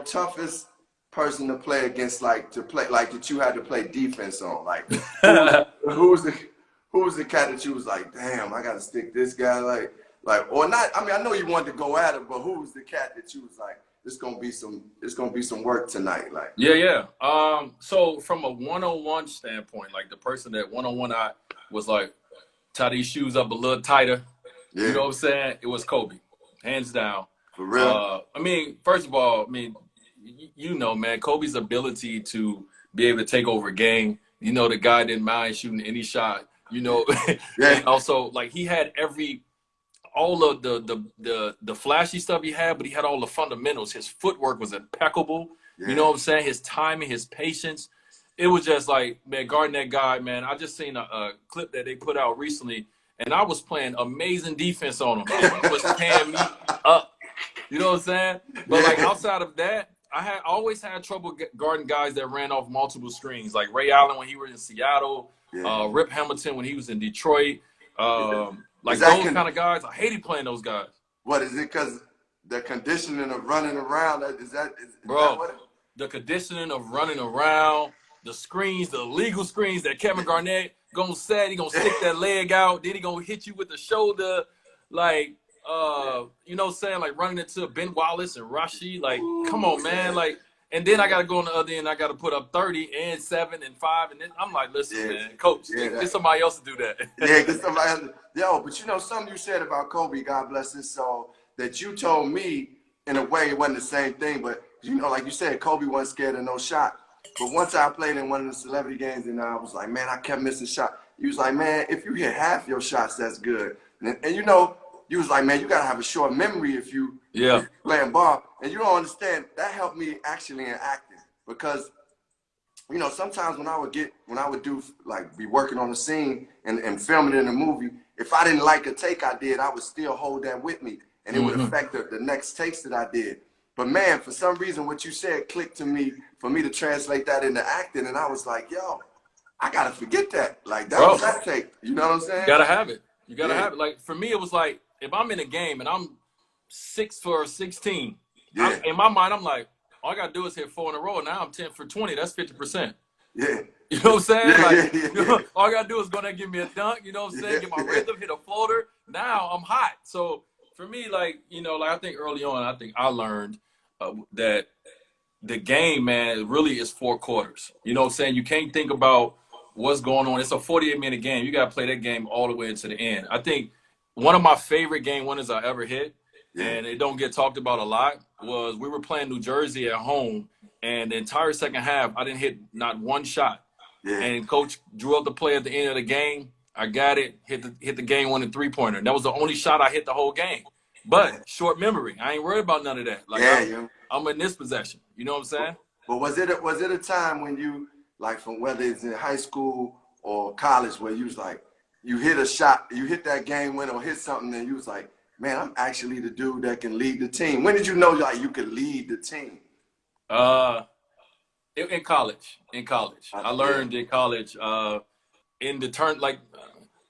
toughest person to play against, like that you had to play defense on? Like who was the cat that you was like, damn, I gotta stick this guy like or not? I mean, I know you wanted to go at him, but who was the cat that you was like, it's gonna be some work tonight? Like Yeah. So from a one-on-one standpoint, like the person that one-on-one I was like, tie these shoes up a little tighter. yeah. You know what I'm saying? It was Kobe, hands down. For real? I mean, first of all, I mean, you know, man, Kobe's ability to be able to take over a game. You know, the guy didn't mind shooting any shot. You know, Yeah. and also like he had all of the flashy stuff he had, but he had all the fundamentals. His footwork was impeccable. Yeah. You know what I'm saying? His timing, his patience. It was just like, man, guarding that guy, man. I just seen a clip that they put out recently, and I was playing amazing defense on him. He was tearing me up. You know what I'm saying? But like outside of that, I always had trouble guarding guys that ran off multiple screens, like Ray Allen when he was in Seattle, Rip Hamilton when he was in Detroit. Like those kind of guys, I hated playing those guys. What is it? Because the conditioning of running around, is that what it, the conditioning of running around, the screens, the illegal screens that Kevin Garnett gonna set, he gonna stick that leg out, then he gonna hit you with the shoulder, like you know what I'm saying, like running into Ben Wallace and Rashi, like come on, man, like, and then I gotta go on the other end, I gotta put up 30 and 7 and 5, and then I'm like, listen, man, coach, get somebody else to do that. Get somebody else. Yo, but you know something you said about Kobe, God bless his soul, that you told me in a way it wasn't the same thing, but you know, like you said, Kobe wasn't scared of no shot. But once I played in one of the celebrity games and I was like, man, I kept missing shots. You was like, man, if you hit half your shots, that's good. And you know, you was like, man, you gotta have a short memory if you playing ball. And you don't understand, that helped me actually in acting. Because, you know, sometimes when I would do, like, be working on a scene and film it in a movie, if I didn't like a take I did, I would still hold that with me. And it would affect the next takes that I did. But man, for some reason, what you said clicked to me for me to translate that into acting. And I was like, yo, I got to forget that. Like, that was that take. You know what I'm saying? You got to have it. You got to have it. Like, for me, it was like, if I'm in a game and I'm 6 for 16, in my mind, I'm like, all I got to do is hit 4 in a row. Now I'm 10 for 20. That's 50%. Yeah. You know what I'm saying? You know, all I got to do is go there and give me a dunk. You know what I'm saying? Get my rhythm, hit a floater. Now I'm hot. So for me, like, you know, like I think early on, I learned that the game, man, really is 4 quarters. You know what I'm saying? You can't think about what's going on. It's a 48-minute game. You got to play that game all the way into the end. I think one of my favorite game winners I ever hit, and it don't get talked about a lot, was we were playing New Jersey at home, and the entire second half, I didn't hit not one shot. And coach drew up the play at the end of the game. I got it, hit the game-winning three-pointer. That was the only shot I hit the whole game. But short memory. I ain't worried about none of that. Like I'm in this possession. You know what I'm saying? But was it a time when you, like, from whether it's in high school or college, where you was like, you hit a shot, you hit that game winner or hit something, and you was like, man, I'm actually the dude that can lead the team. When did you know, like, you could lead the team? In college. I learned in college. In the turn, like,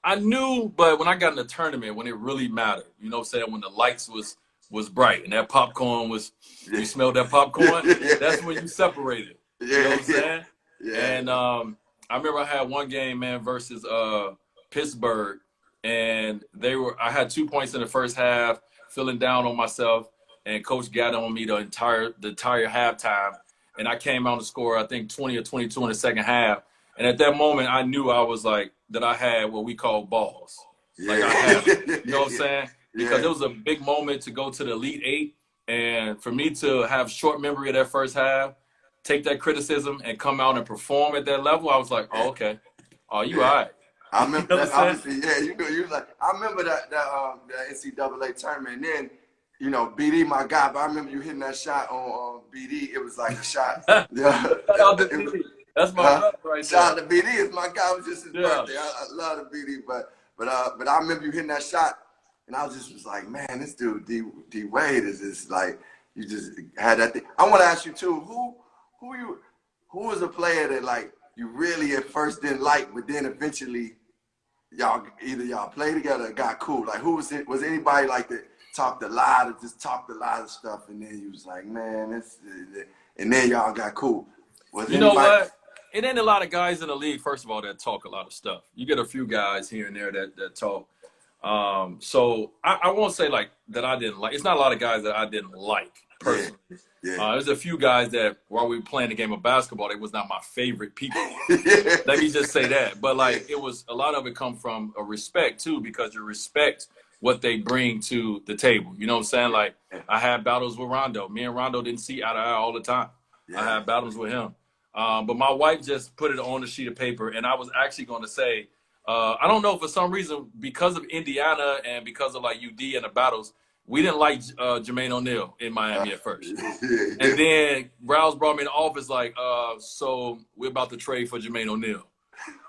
I knew, but when I got in the tournament, when it really mattered, you know what I'm saying, when the lights was bright and that popcorn was, you smelled that popcorn, that's when you separated. You know what I'm saying? And I remember I had one game, man, versus Pittsburgh, and I had 2 points in the first half, feeling down on myself, and coach got on me the entire halftime, and I came out to score, I think 20 or 22 in the second half. And at that moment, I knew I was like, that I had what we call balls. Like I had, you know what I'm saying? Because it was a big moment to go to the Elite Eight. And for me to have short memory of that first half, take that criticism and come out and perform at that level, I was like, oh, okay. Oh, you all right. I remember that, obviously, you know, you was like, I remember that NCAA tournament. And then, you know, BD, my guy, but I remember you hitting that shot on BD. It was like a shot. That's my brother right there. Shout out to BD. It's my guy. It was just his birthday. I love the BD, but I remember you hitting that shot, and I was like, man, this dude D Wade is just like, you just had that thing. I want to ask you too, who was a player that, like, you really at first didn't like, but then eventually y'all played together and got cool? Like, who was it? Was anybody like that talked a lot of stuff, and then you was like, man, and then y'all got cool. Was You know anybody? what? It ain't a lot of guys in the league, first of all, that talk a lot of stuff. You get a few guys here and there that talk. So I won't say like that I didn't like. It's not a lot of guys that I didn't like personally. Yeah. There's a few guys that while we were playing the game of basketball, they was not my favorite people. Yeah. Let me just say that. But like it was a lot of it come from a respect too, because you respect what they bring to the table. You know what I'm saying? Like I had battles with Rondo. Me and Rondo didn't see eye to eye all the time. I had battles with him. But my wife just put it on a sheet of paper, and I was actually going to say, I don't know, for some reason, because of Indiana and because of like UD and the battles, we didn't like Jermaine O'Neal in Miami at first. And then Browse brought me in the office like, so we're about to trade for Jermaine O'Neal.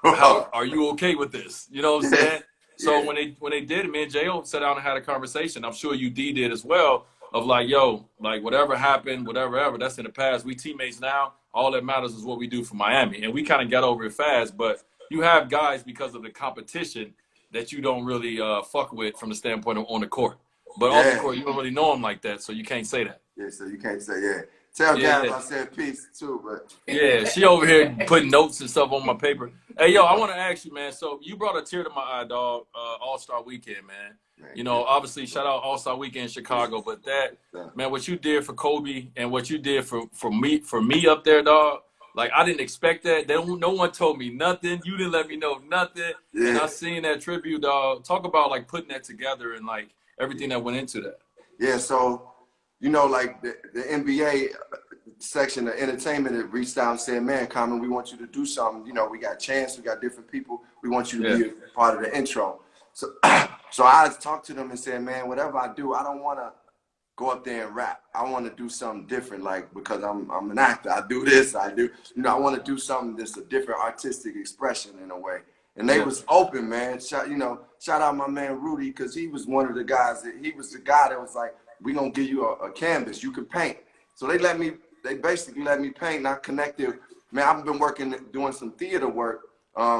How are you okay with this? You know what I'm saying? So when they did it, me and J.O. sat down and had a conversation. I'm sure UD did as well, of like, yo, like whatever happened, whatever, that's in the past. We teammates now. All that matters is what we do for Miami. And we kind of got over it fast, but you have guys because of the competition that you don't really fuck with from the standpoint of on the court. But off the court, you don't really know them like that, so you can't say that. Yeah, so you can't say, Tell Candace I said peace too, but. Yeah, she over here putting notes and stuff on my paper. Hey, yo, I want to ask you, man. So you brought a tear to my eye, dog, All-Star Weekend, man. You know, obviously, shout out All-Star Weekend in Chicago, but that, man, what you did for Kobe and what you did for me up there, dog, like, I didn't expect that. No one told me nothing. You didn't let me know nothing. Yeah. And I seen that tribute, dog. Talk about, like, putting that together and, like, everything that went into that. Yeah, so, you know, like, the NBA section of entertainment had reached out and said, man, Common, we want you to do something. You know, we got Chance, we got different people. We want you to be a part of the intro. So, so I talked to them and said, man, whatever I do, I don't want to go up there and rap. I want to do something different, like, because I'm an actor. I do this, I want to do something that's a different artistic expression in a way. And they was open, man. Shout out my man Rudy, because he was one of the guys he was the guy that was like, we gonna give you a canvas, you can paint. So they basically let me paint, and I connected. Man, I've been doing some theater work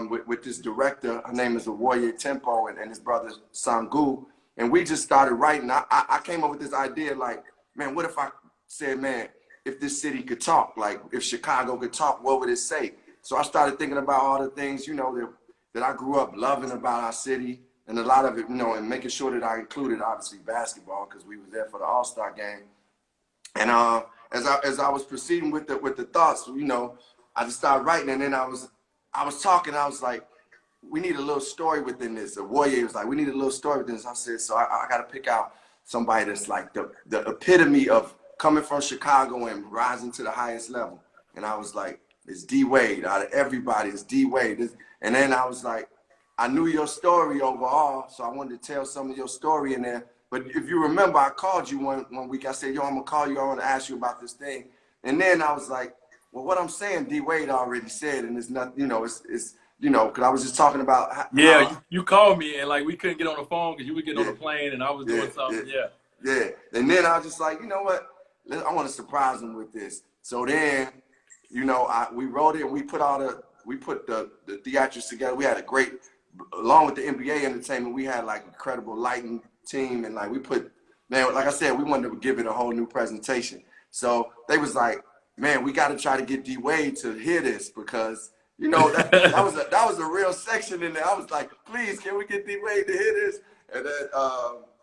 with this director. Her name is Warrior Tempo, and his brother Sangu. And we just started writing. I came up with this idea like, man, what if I said, man, if this city could talk, like if Chicago could talk, what would it say? So I started thinking about all the things, you know, that I grew up loving about our city, and a lot of it, you know, and making sure that I included obviously basketball, because we was there for the All-Star game. And as I was proceeding with the thoughts, you know, I just started writing, and then I was talking. I was like, we need a little story within this. The Warrior was like, we need a little story within this. I said, so I got to pick out somebody that's like the epitome of coming from Chicago and rising to the highest level. And I was like, it's D Wade. Out of everybody, it's D Wade. And then I was like, I knew your story overall, so I wanted to tell some of your story in there. But if you remember, I called you one week. I said, yo, I'm going to call you. I want to ask you about this thing. And then I was like, well, what I'm saying, D Wade already said, and it's not, you know, it's you know, because I was just talking about how, you called me, and like we couldn't get on the phone because you would get on the plane, and I was doing something. Yeah. And then I was just like, you know what? I want to surprise him with this. So then, you know, we wrote it, and we put the theatrics together. We had a great, along with the NBA entertainment, we had like incredible lighting team, and like we put, man, like I said, we wanted to give it a whole new presentation. So they was like, man, we got to try to get D Wade to hear this, because you know that was a real section in there. I was like, please, can we get D Wade to hear this? And then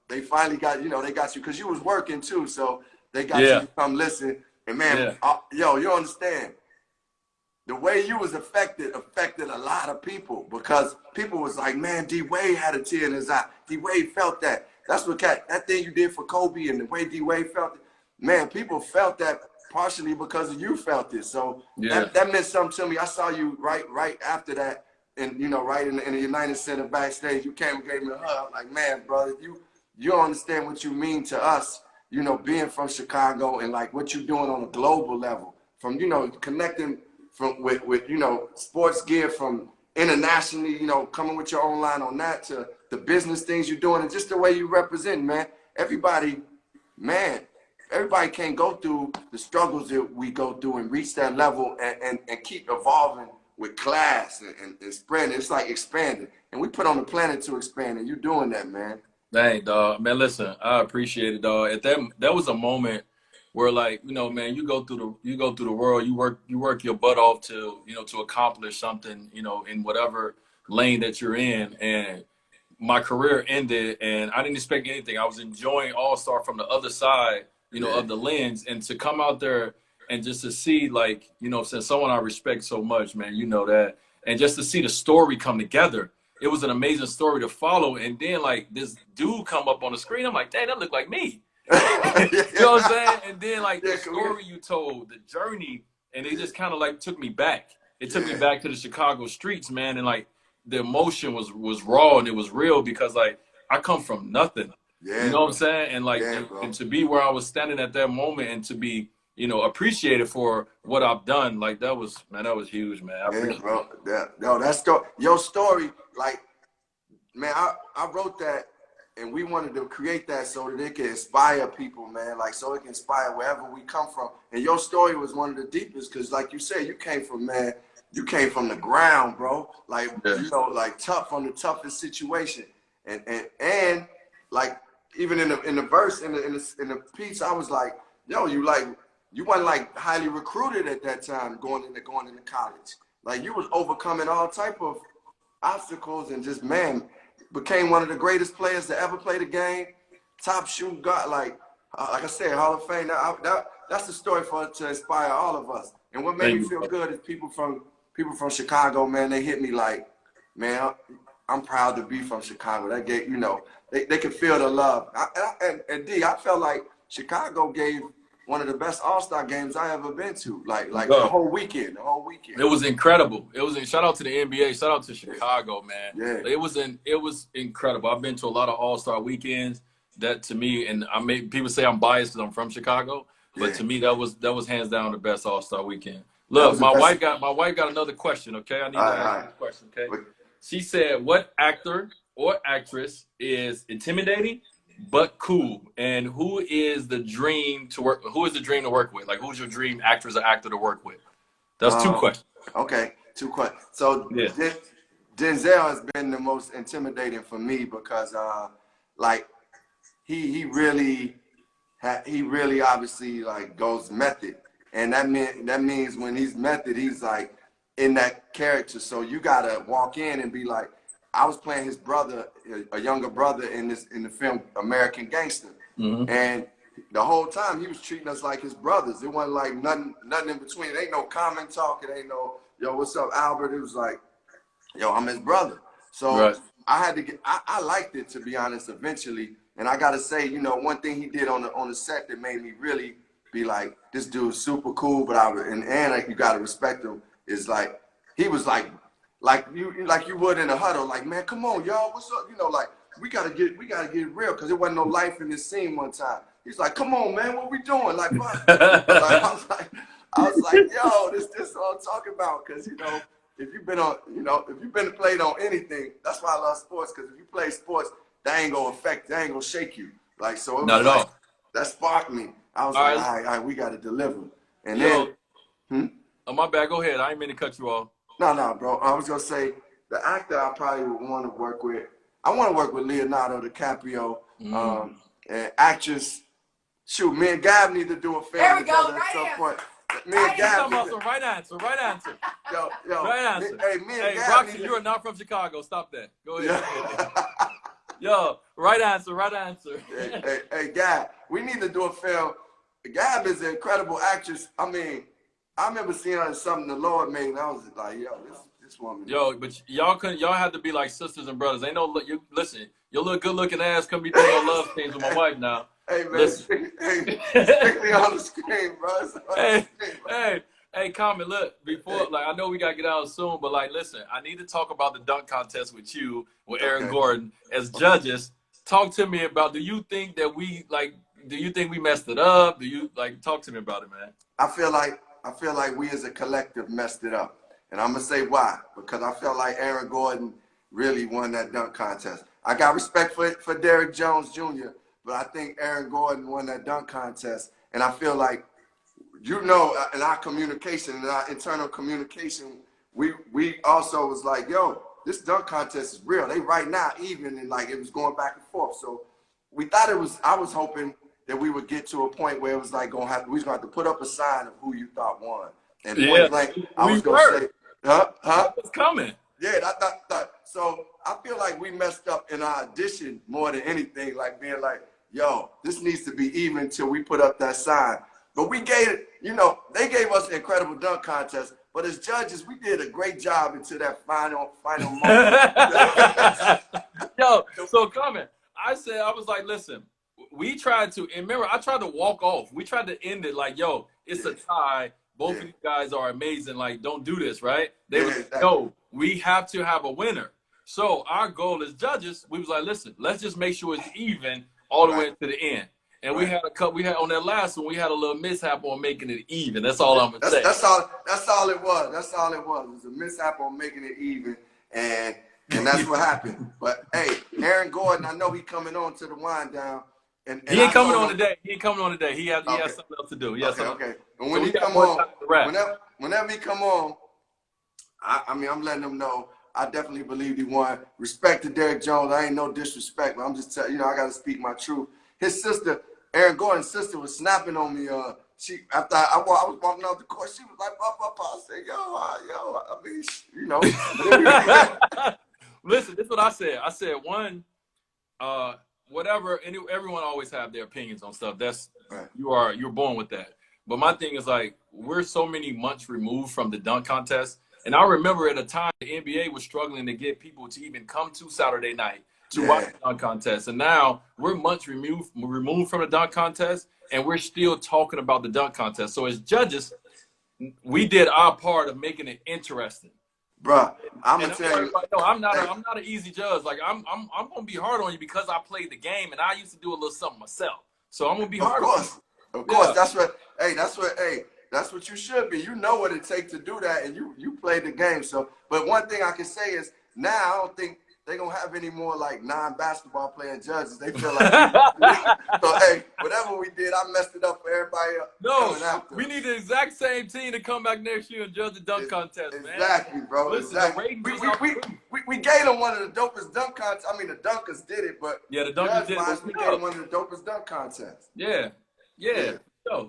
they finally got, you know, they got you, because you was working too, so they got you to come listen. And man, yo, you understand, the way you was affected a lot of people, because people was like, man, D Wade had a tear in his eye. D Wade felt that. That's what that thing you did for Kobe, and the way D Wade felt it. Man, people felt that partially because you felt it. So that meant something to me. I saw you right after that, and you know, right in the United Center backstage. You came and gave me a hug. I'm like, man, brother, you don't understand what you mean to us. You know, being from Chicago, and like what you're doing on a global level, from, you know, connecting with you know, sports gear from internationally, you know, coming with your own line on that, to the business things you're doing, and just the way you represent, man. Everybody can't go through the struggles that we go through and reach that level and keep evolving with class and spreading. It's like expanding. And we put on the planet to expand, and you're doing that, man. Dang, dog. Man, listen, I appreciate it, dog. At that was a moment where, like, you know, man, you go through the world, you work your butt off to, you know, to accomplish something, you know, in whatever lane that you're in. And my career ended, and I didn't expect anything. I was enjoying All Star from the other side, you know, Yeah, of the lens, and to come out there and just to see, like, you know, since someone I respect so much, man, you know that, and just to see the story come together, it was an amazing story to follow. And then like this dude come up on the screen, I'm like, dang, that looked like me. You know what I'm saying? And then like the yeah, story you told, the journey, and it just kind of like took me back. It took me yeah, back to the Chicago streets, man, and like the emotion was raw and it was real because like I come from nothing. You yeah, know what I'm bro. saying? And like Yeah, and bro. to be where I was standing at that moment and to be, you know, appreciated for what I've done, like that was, man, that was huge, man. I Yeah, appreciate bro. No, your story. Like, man, I wrote that, and we wanted to create that so that it can inspire people, man. Like, so it can inspire wherever we come from. And your story was one of the deepest, because, like you said, you came from the ground, bro. Like, it. you know, like tough from the toughest situation, and like even in the verse in the piece, I was like, yo, you weren't like highly recruited at that time going into college. Like, you was overcoming all type of obstacles and just, man, became one of the greatest players to ever play the game. Top shooting guard, like I said, Hall of Fame. That's the story for to inspire all of us. And what made Thank me you, feel bro. good is people from Chicago, man. They hit me like, man, I'm proud to be from Chicago. That gave, you know, they can feel the love. And D, I felt like Chicago gave one of the best All-Star games I ever been to. Like the Bro, whole weekend, the whole weekend. it was incredible. It was shout out to the NBA, shout out to Yeah, Chicago, man. yeah, It was incredible. I've been to a lot of All-Star weekends. That to me, and I may people say I'm biased because I'm from Chicago, but yeah. to me that was hands down the best All-Star weekend. That Look, was the best. my wife got another question. Okay, I need All to right, all ask you right. this question. Okay, But, she said, "What actor or actress is intimidating but cool, and who is the dream to work? Who is the dream to work with? Like, who's your dream actress or actor to work with?" That's two um, questions. okay, two questions. So Yeah. Denzel has been the most intimidating for me because, like, he really he really obviously like goes method, and that means when he's method, he's like in that character. So you gotta walk in and be like, I was playing his brother, a younger brother in the film American Gangster, Hmm. and the whole time he was treating us like his brothers. It wasn't like nothing in between. It ain't no common talk. It ain't no, yo, what's up, Albert? It was like, yo, I'm his brother. So Right. I had to get. I liked it, to be honest. Eventually, and I gotta say, you know, one thing he did on the set that made me really be like, this dude's super cool. But and like, you gotta respect him. Is like, he was like you would in a huddle. Like, man, come on, y'all, what's up? You know, like, we gotta get real, because there wasn't no life in this scene one time. He's like, come on, man, what we doing? Like, what? Like, I was like, yo, this what I'm talking about, because, you know, if you've been on, you know, if you've been played on anything, that's why I love sports, because if you play sports, that ain't gonna shake you. Like, so it Not was at like, all. that sparked me. I was All like, right, all right, we gotta deliver. And then, yo, hmm? oh, my bad. Go ahead. I ain't mean to cut you off. No, bro. I was gonna say the actor I probably would want to work with. I want to work with Leonardo DiCaprio. Mm. And actress. Shoot, me and Gab need to do a film together at some point. Me and You Gab talking need about to. some right answer? Right answer. Yo, Right answer. me and Hey, Gab Roxy, need you to. are not from Chicago. Stop that. Go ahead. Yeah. Yo, right answer. Right answer. Hey, Gab, we need to do a film. Gab is an incredible actress. I mean, I remember seeing her in something the Lord made, and I was like, yo, this woman. Yo, but y'all had to be like sisters and brothers. Ain't no you listen. Your little good looking ass couldn't be doing no love scenes with my wife now. Hey, man, Listen. strictly on the screen, bro. It's on the Hey, screen, bro. hey, Common, look, before, like, I know we gotta get out soon, but like, listen, I need to talk about the dunk contest with you, with Aaron Okay. Gordon as judges. Talk to me about, do you think that do you think we messed it up? Do you, like, talk to me about it, man? I feel like we as a collective messed it up. And I'm gonna say why. Because I felt like Aaron Gordon really won that dunk contest. I got respect for Derrick Jones Jr., but I think Aaron Gordon won that dunk contest. And I feel like, you know, in our communication, in our internal communication, we also was like, yo, this dunk contest is real. They right now even, and like it was going back and forth. So we thought it was. I was hoping that we would get to a point where it was like we was gonna have to put up a sign of who you thought won. And point blank, I was gonna say, That was coming. Yeah, that. So I feel like we messed up in our audition more than anything, like being like, yo, this needs to be even till we put up that sign. But we gave it, they gave us an incredible dunk contest. But as judges, we did a great job into that final moment. Yo, so Common, I was like, listen, we tried to, and remember, I tried to walk off. We tried to end it like, yo, it's a tie. Both of you guys are amazing. Like, don't do this, right? They were like, no, we have to have a winner. So our goal as judges, we was like, listen, let's just make sure it's even all the way to the end. And we had on that last one, we had a little mishap on making it even. That's all I'm gonna say. That's all it was. That's all it was. It was a mishap on making it even, and that's what happened. But hey, Aaron Gordon, I know he coming on to the wind down. And he ain't coming on today. He ain't coming on today. He has something else to do. Okay. And when he come on, whenever he come on, I mean, I'm letting him know. I definitely believe he won. Respect to Derrick Jones. I ain't no disrespect, but I'm just telling I got to speak my truth. His sister, Aaron Gordon's sister, was snapping on me. After I was walking out the court, she was like, "Up." I said, "Yo, I mean, Listen, this is what I said. I said one. Whatever, and everyone always have their opinions on stuff. That's right. You're born with that. But my thing is like we're so many months removed from the dunk contest, and I remember at a time the NBA was struggling to get people to even come to Saturday night to watch the dunk contest, and now we're months removed from the dunk contest, and we're still talking about the dunk contest. So as judges, we did our part of making it interesting. Bruh, I'm gonna tell you. Like, no, I'm not an easy judge. Like I'm gonna be hard on you because I played the game and I used to do a little something myself. So I'm gonna be hard. Of course. That's what you should be. You know what it takes to do that, and you played the game. So, but one thing I can say is now I don't think they're gonna have any more like non-basketball playing judges. They feel like so hey, whatever we did, I messed it up for everybody else. No, we need the exact same team to come back next year and judge the dunk contest, man. Exactly, bro. Listen, exactly. We gave them one of the dopest dunk contests. I mean, the dunkers did it, but the dunkers did it. We gave them one of the dopest dunk contests. Yeah. All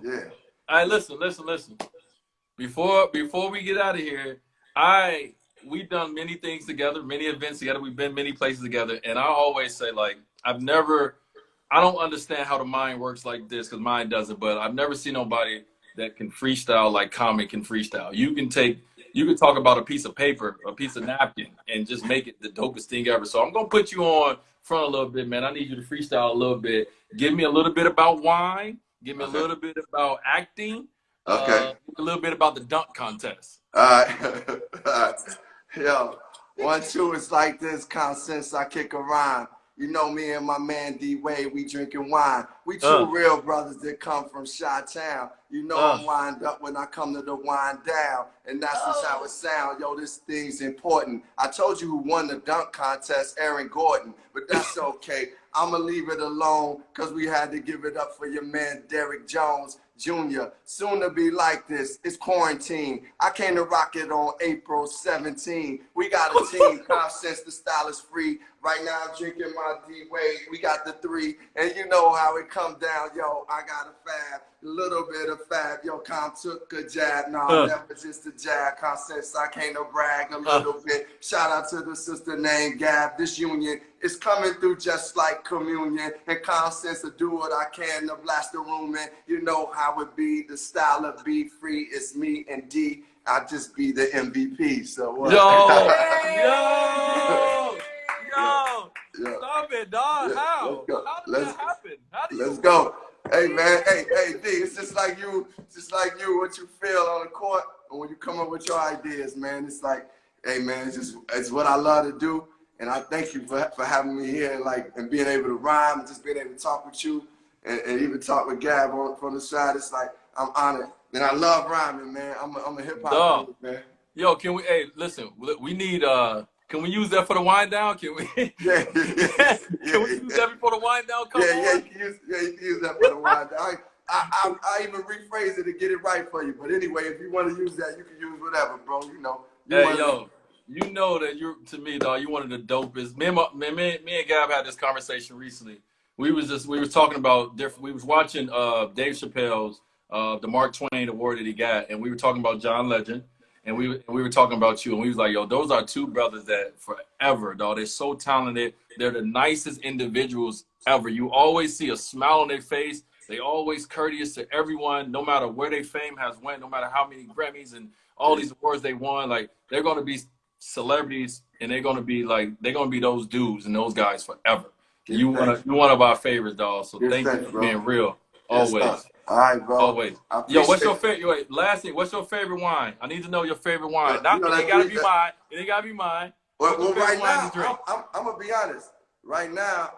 right, listen. Before we get out of here, we've done many things together, many events together. We've been many places together. And I always say, like, I don't understand how the mind works like this because mine doesn't, but I've never seen nobody that can freestyle like Common can freestyle. You can talk about a piece of paper, a piece of napkin, and just make it the dopest thing ever. So I'm going to put you on front a little bit, man. I need you to freestyle a little bit. Give me a little bit about wine. Give me a little bit about acting. Okay. A little bit about the dunk contest. All right. Yo, 1, 2, it's like this. Since I kick a rhyme. You know me and my man Dwyane, we drinking wine. We two real brothers that come from Chi-Town. You know I'm wind up when I come to the wind down. And that's just how it sounds. Yo, this thing's important. I told you who won the dunk contest, Aaron Gordon. But that's okay. I'ma leave it alone because we had to give it up for your man Derrick Jones Jr. Soon to be like this. It's quarantine. I came to rock it on April 17. We got a team. Since the style is free. Right now I'm drinking my D-Wade. We got the 3. And you know how it come down. Yo, I got a fab. A little bit of fab. Yo, Com took a jab. No, never just a jab. Since I came to brag a little bit. Shout out to the sister named Gab. This union is coming through just like communion. And Constance to do what I can to blast the room in. You know how it be. The style of be free. It's me and D. I just be the MVP. So what? Yo, stop it, dog. How? How did that happen? Let's go. Hey man, hey D, it's just like you, what you feel on the court, and when you come up with your ideas, man, it's like, hey man, it's what I love to do, and I thank you for having me here, and being able to rhyme, and just being able to talk with you, and even talk with Gab from the side. It's like I'm honored, and I love rhyming, man. I'm a hip hop dude, man. Yo, can we? Hey, listen, we need Can we use that for the wind down? Can we? Can we use that before the wind down? You can use that for the wind down. I even rephrase it to get it right for you. But anyway, if you want to use that, you can use whatever, bro. You know. you know that you're, to me, dog, you one of the dopest. Me and Gab had this conversation recently. We was talking about different. We was watching Dave Chappelle's the Mark Twain Award that he got, and we were talking about John Legend, and we were talking about you, and we was like, yo, those are two brothers that forever, dog. They're so talented. They're the nicest individuals ever. You always see a smile on their face. They always courteous to everyone, no matter where their fame has went, no matter how many Grammys and all these awards they won. Like, they're gonna be celebrities, and they're gonna be those dudes and those guys forever. You one of our favorites, dog. So thank you for being real. Always. Yes, all right, bro. Always. Yo, what's your favorite? Wait, last thing, what's your favorite wine? I need to know your favorite wine. Not it ain't gotta be mine. It ain't gotta be mine. Well, right now, I'm gonna be honest. Right now,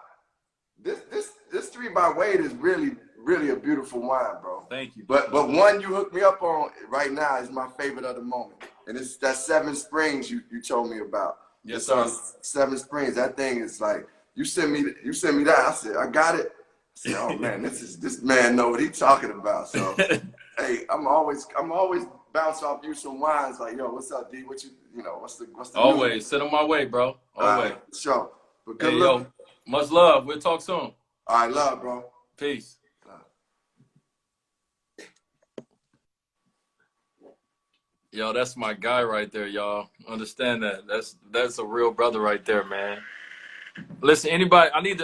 this 3 by Wade is really a beautiful wine, bro. Thank you. But one you hooked me up on right now is my favorite of the moment, and it's that Seven Springs you told me about. Yes, sir. Seven Springs. That thing is like, you sent me that. I said, I got it. I said, oh man, this man know what he's talking about. So hey, I'm always bounce off you some wines like, yo, what's up, D? What's the always news? send them my way, bro. Always. Sure. But good hey, luck. yo, much love. We'll talk soon. All right, love, bro. Peace. Yo, that's my guy right there, y'all. Understand that. That's a real brother right there, man. Listen, anybody, I need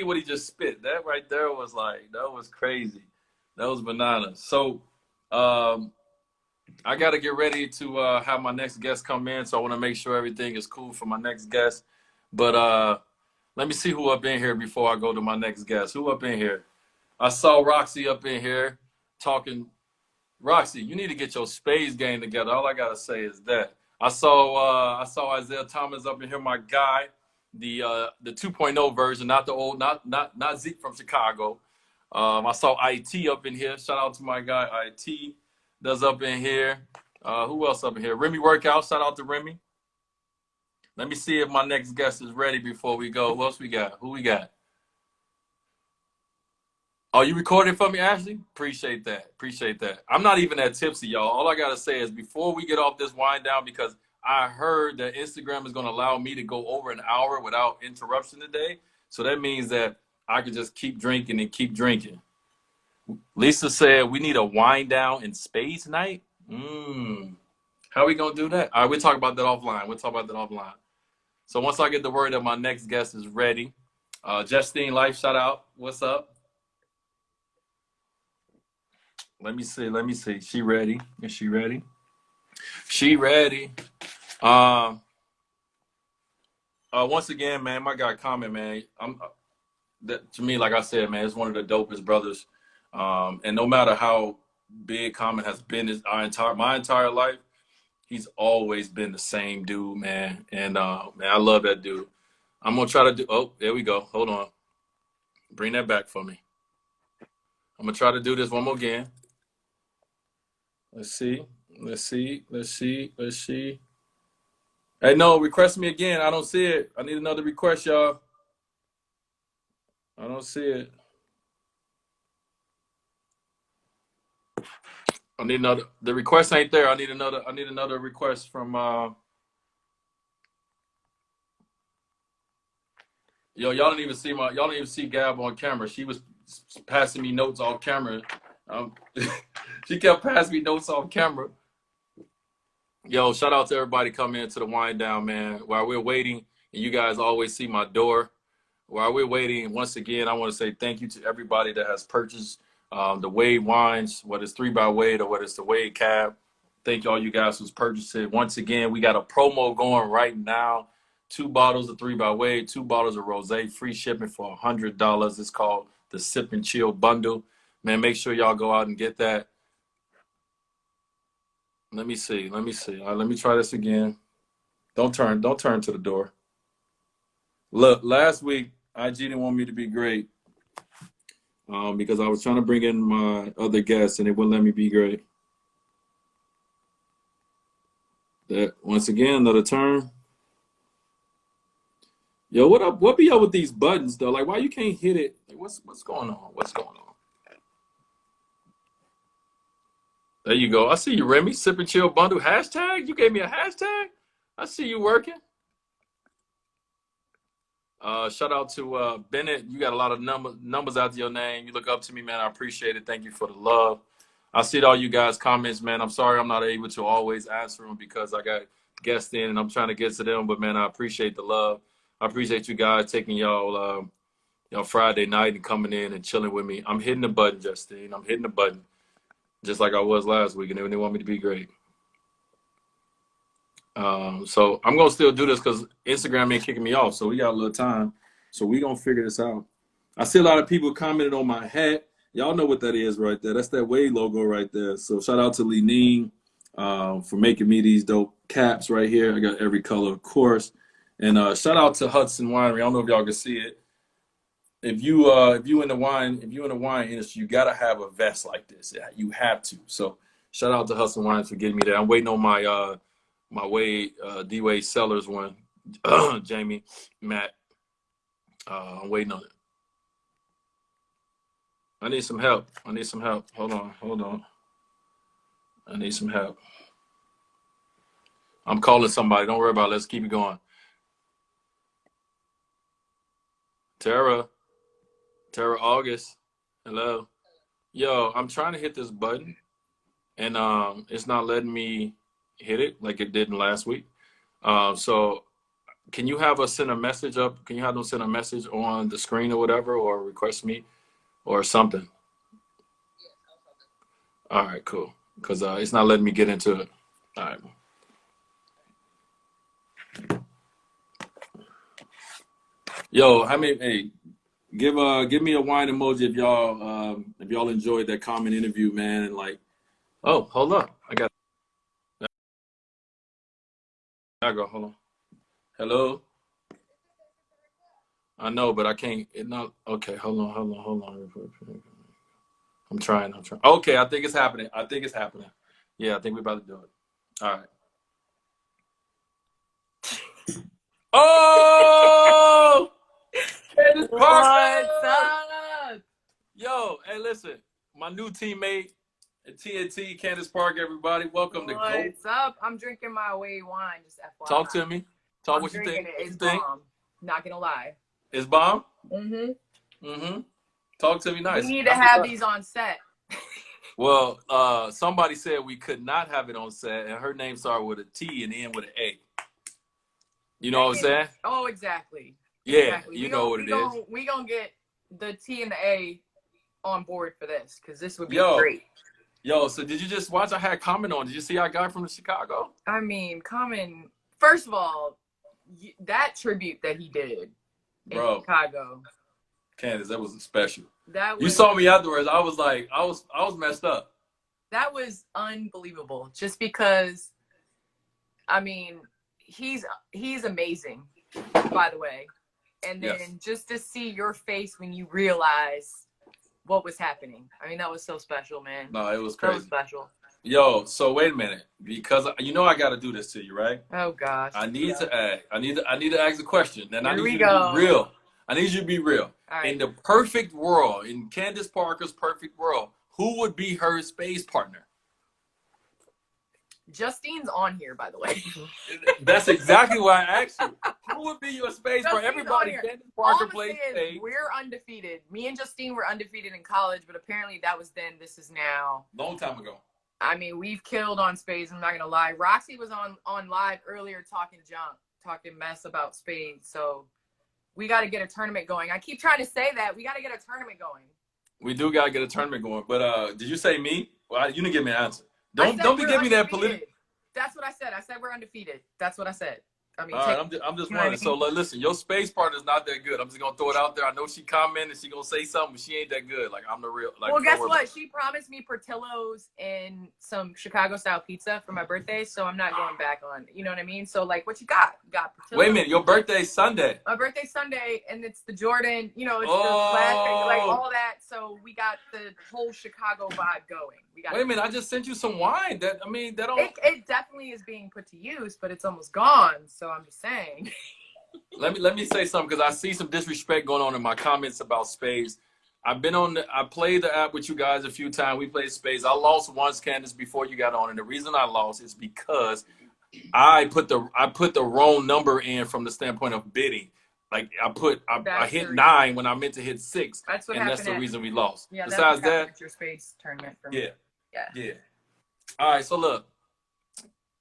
what he just spit. That right there was that was crazy. That was bananas. So I gotta get ready to have my next guest come in. So I want to make sure everything is cool for my next guest. But let me see who up in here before I go to my next guest. Who up in here? I saw Roxy up in here talking. Roxy, you need to get your spades game together. All I gotta say is that I saw Isaiah Thomas up in here, my guy, the 2.0 version, not the old, not Zeke from Chicago. I saw IT up in here. Shout out to my guy IT. That's up in here. Who else up in here? Remy Workout. Shout out to Remy. Let me see if my next guest is ready before we go. Who else we got? Who we got? Oh, you recording for me, Ashley? Appreciate that. Appreciate that. I'm not even that tipsy, y'all. All I got to say is before we get off this wind down, because I heard that Instagram is going to allow me to go over an hour without interruption today. So that means that I could just keep drinking and keep drinking. Lisa said we need a wind down and spades night. How are we going to do that? All right, we'll talk about that offline. So once I get the word that my next guest is ready, Justine Life, shout out. What's up? Let me see. She ready? Is she ready? She ready. Once again, man, my guy Common, man. To me, like I said, man, it's one of the dopest brothers. And no matter how big Common has been my entire life, he's always been the same dude, man. And man, I love that dude. I'm gonna try to do. Oh, there we go. Hold on. Bring that back for me. I'm gonna try to do this one more again. Let's see. Hey, no, request me again. I don't see it. I need another request, y'all. I don't see it. I need another. The request ain't there. I need another request from. Yo, y'all didn't even see Gab on camera. She was passing me notes off camera. She kept passing me notes off camera. Yo, shout out to everybody coming into the wind down, man. While we're waiting, and you guys always see my door. While we're waiting, once again, I want to say thank you to everybody that has purchased the Wade wines, whether it's 3 by Wade or whether it's the Wade Cab. Thank you all you guys who's purchased it. Once again, we got a promo going right now. 2 bottles of 3 by Wade, 2 bottles of rosé, free shipping for $100. It's called the Sip and Chill Bundle. Man, make sure y'all go out and get that. Let me see. All right, let me try this again. Don't turn to the door. Look, last week, IG didn't want me to be great because I was trying to bring in my other guests and they wouldn't let me be great. That once again, another turn. Yo, what up? What be up with these buttons though? Like, why you can't hit it? Like, what's going on? What's going on? There you go. I see you, Remy. Sip and Chill Bundle. Hashtag? You gave me a hashtag? I see you working. Shout out to Bennett. You got a lot of numbers out to your name. You look up to me, man. I appreciate it. Thank you for the love. I see all you guys' comments, man. I'm sorry I'm not able to always answer them because I got guests in and I'm trying to get to them. But man, I appreciate the love. I appreciate you guys taking y'all Friday night and coming in and chilling with me. I'm hitting the button, Justine. I'm hitting the button, just like I was last week, and they want me to be great. So I'm gonna still do this because Instagram ain't kicking me off. So we got a little time. So we gonna figure this out. I see a lot of people commented on my hat. Y'all know what that is right there. That's that Wade logo right there. So shout out to Lenine for making me these dope caps right here. I got every color, of course. And shout out to Hudson Winery. I don't know if y'all can see it. If you in the wine industry, you gotta have a vest like this. You have to. So shout out to Hudson Wines for getting me there. I'm waiting on my Wade D-Wade Sellers one. Jamie, Matt. I'm waiting on it. I need some help. Hold on. I need some help. I'm calling somebody. Don't worry about it. Let's keep it going. Tara August. Hello. Yo, I'm trying to hit this button and it's not letting me hit it like it did last week. So can you have us send a message up? Can you have them send a message on the screen or whatever, or request me or something? All right, cool. Because it's not letting me get into it. All right. Yo, hey, give me a wine emoji if y'all enjoyed that common interview, man. And like, oh, hold up. I go, hold on. Hello? I know, but I can't. Okay, hold on. I'm trying. Okay, I think it's happening. Yeah, I think we're about to do it. All right. Oh! Candace Parker! What's up? Yo, hey, listen. My new teammate at TNT, Candace Parker, everybody. Welcome to Go. What's up? I'm drinking my Wade wine, just FYI. Talk to me. What you think. It's bomb. Not gonna lie. It's bomb? Mm-hmm. Talk to me nice. We need to have these on set. Well, somebody said we could not have it on set, and her name started with a T and end with an A. You know what I'm saying? Oh, exactly. Yeah, exactly. You know what it is. We're going to get the T and the A on board for this, because this would be great. Yo, so did you just watch? I had Common on. Did you see our guy from Chicago? I mean, Common, first of all, that tribute that he did in Chicago. Candace, that was special. You saw me afterwards. I was like, I was messed up. That was unbelievable. Just because, I mean, he's amazing, by the way. And then just to see your face when you realize what was happening. I mean, that was so special, man. No, it was crazy. So special. Yo, so wait a minute, because I got to do this to you, right? Oh gosh. I need to ask a question, and I need you to be real. I need you to be real. All right. In the perfect world, in Candace Parker's perfect world, who would be her space partner? Justine's on here, by the way. That's exactly why I asked you. Who would be your space partner? Everybody, Candace Parker plays space. We're undefeated. Me and Justine were undefeated in college, but apparently that was then. This is now. Long time ago. I mean, we've killed on spades. I'm not gonna lie. Roxy was on live earlier talking mess about spades. So we got to get a tournament going. I keep trying to say that we got to get a tournament going. We do got to get a tournament going. But did you say me? Well, you didn't give me an answer. Don't be giving me that political. That's what I said. I said we're undefeated. That's what I said. I mean, all right, I'm just wondering. So listen, your space partner's not that good. I'm just gonna throw it out there. I know she commented, she gonna say something, but she ain't that good. Like I'm the real. Like, well, guess what? She promised me Portillo's and some Chicago style pizza for my birthday, so I'm not going back on. You know what I mean? So like, what you got? You got Portillo's. Wait a minute, your birthday's Sunday. My birthday's Sunday, and it's the Jordan. You know, it's the classic, like all that. So we got the whole Chicago vibe going. We got. Wait a minute, I just sent you some wine. That don't. It definitely is being put to use, but it's almost gone. So I'm just saying. Let me say something, because I see some disrespect going on in my comments about spades. I played the app with you guys a few times. We played spades. I lost once, Candace, before you got on, and the reason I lost is because I put the wrong number in from the standpoint of bidding. Like I hit 9 when I meant to hit 6, that's what and happened that's the reason we lost. Yeah, Besides that's what that, at your spades tournament for me. Yeah. All right, so look,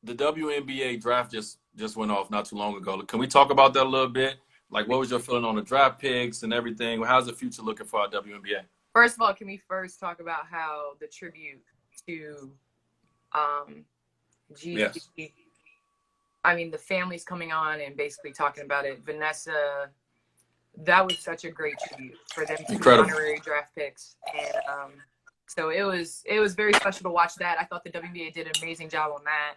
the WNBA draft just went off not too long ago. Can we talk about that a little bit? Like, what was your feeling on the draft picks and everything? How's the future looking for our WNBA? First of all, can we first talk about how the tribute to Gigi, Yes. I mean, the family's coming on and basically talking about it. Vanessa, that was such a great tribute for them to be honorary draft picks. And so it was very special to watch that. I thought the WNBA did an amazing job on that.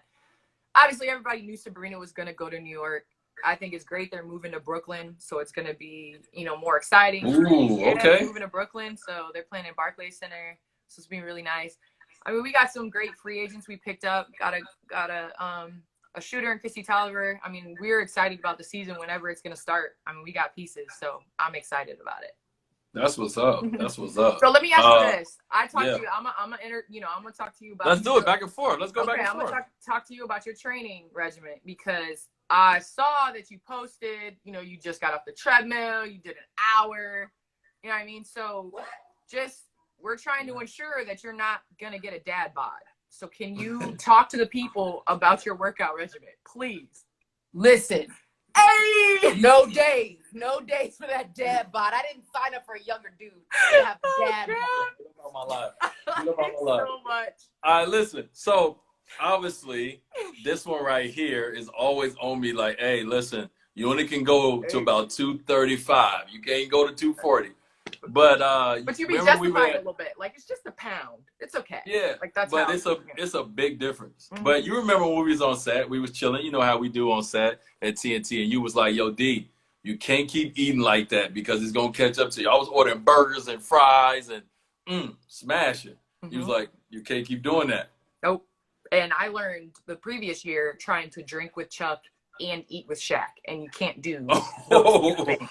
Obviously, everybody knew Sabrina was going to go to New York. I think it's great they're moving to Brooklyn, so it's going to be, more exciting. Ooh, okay. They're moving to Brooklyn, so they're playing at Barclays Center, so it's being really nice. I mean, we got some great free agents we picked up. Got a shooter in Chrissy Tolliver. I mean, we're excited about the season whenever it's going to start. I mean, we got pieces, so I'm excited about it. That's what's up. That's what's up. So let me ask you this. I talked to you. I'm gonna talk to you about. Let's do it back and forth. Let's go back and forth. I'm gonna talk to you about your training regimen because I saw that you posted. You just got off the treadmill. You did an hour. You know what I mean? So we're trying to ensure that you're not gonna get a dad bod. So can you talk to the people about your workout regimen, please? Listen. Hey! No days for that dad bod. I didn't sign up for a younger dude to have a dad bod. So much. All right, listen. So obviously, this one right here is always on me. Like, hey, listen, you only can go to about 235. You can't go to 240. But you be justified a little bit. Like, it's just a pound. It's okay. Yeah. Like that's. But it's a big difference. Mm-hmm. But you remember when we was on set, we was chilling. You know how we do on set at TNT, and you was like, "Yo, D, you can't keep eating like that because it's gonna catch up to you." I was ordering burgers and fries and smashing. Mm-hmm. He was like, "You can't keep doing that." Nope. And I learned the previous year trying to drink with Chuck and eat with Shaq, and you can't do those things.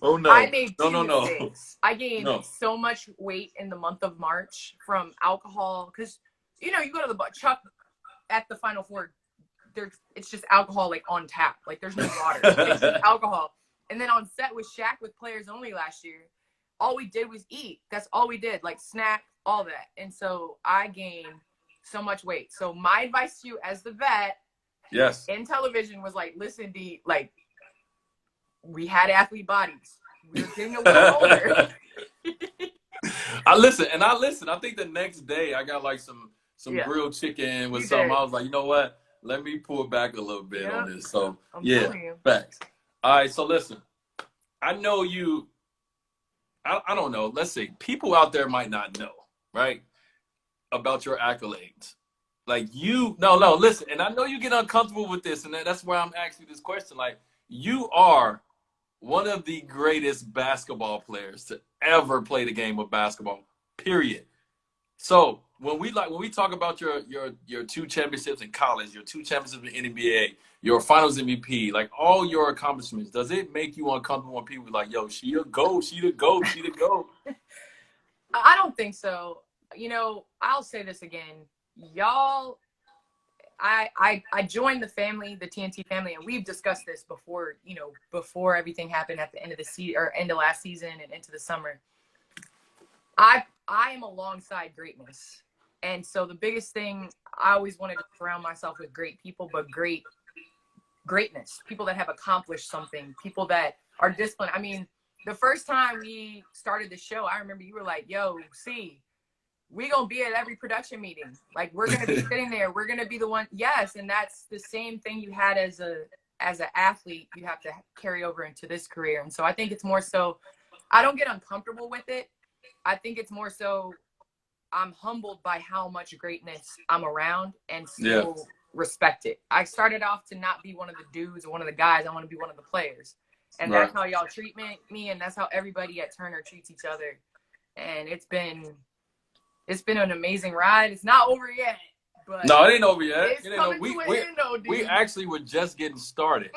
Oh no! I made two mistakes. I gained so much weight in the month of March from alcohol because you go to the Chuck at the Final Four. It's just alcohol like on tap. Like there's no water. It's just alcohol. And then on set with Shaq with Players Only last year, all we did was eat. That's all we did, like snack, all that. And so I gained so much weight. So my advice to you as the vet. Yes. In television was like, listen, D, like we had athlete bodies. We were getting a little older. I listened. I think the next day I got like some grilled chicken with something. I was like, you know what? Let me pull back a little bit on this. So facts. All right. So listen, I know you. I don't know. Let's see. People out there might not know, right, about your accolades. Like listen, and I know you get uncomfortable with this, and that's why I'm asking you this question. Like, you are one of the greatest basketball players to ever play the game of basketball, period. So when we talk about your 2 championships in college, your 2 championships in NBA, your finals MVP, like all your accomplishments, does it make you uncomfortable when people are like, yo, she the GOAT? I don't think so. I'll say this again. Y'all, I joined the family, the TNT family, and we've discussed this before, before everything happened at the end of the season or end of last season and into the summer. I am alongside greatness. And so the biggest thing, I always wanted to surround myself with great people, but greatness, people that have accomplished something, people that are disciplined. I mean, the first time we started the show, I remember you were like, yo, see, we're going to be at every production meeting. Like, we're going to be sitting there. We're going to be the one. Yes. And that's the same thing you had as an athlete, you have to carry over into this career. And so I think it's more so, I don't get uncomfortable with it. I think it's more so I'm humbled by how much greatness I'm around and still respect it. I started off to not be one of the dudes or one of the guys. I want to be one of the players. And that's how y'all treat me. And that's how everybody at Turner treats each other. And it's been an amazing ride. It's not over yet. But no, it ain't over yet. It's coming to an end, though, dude. We actually were just getting started.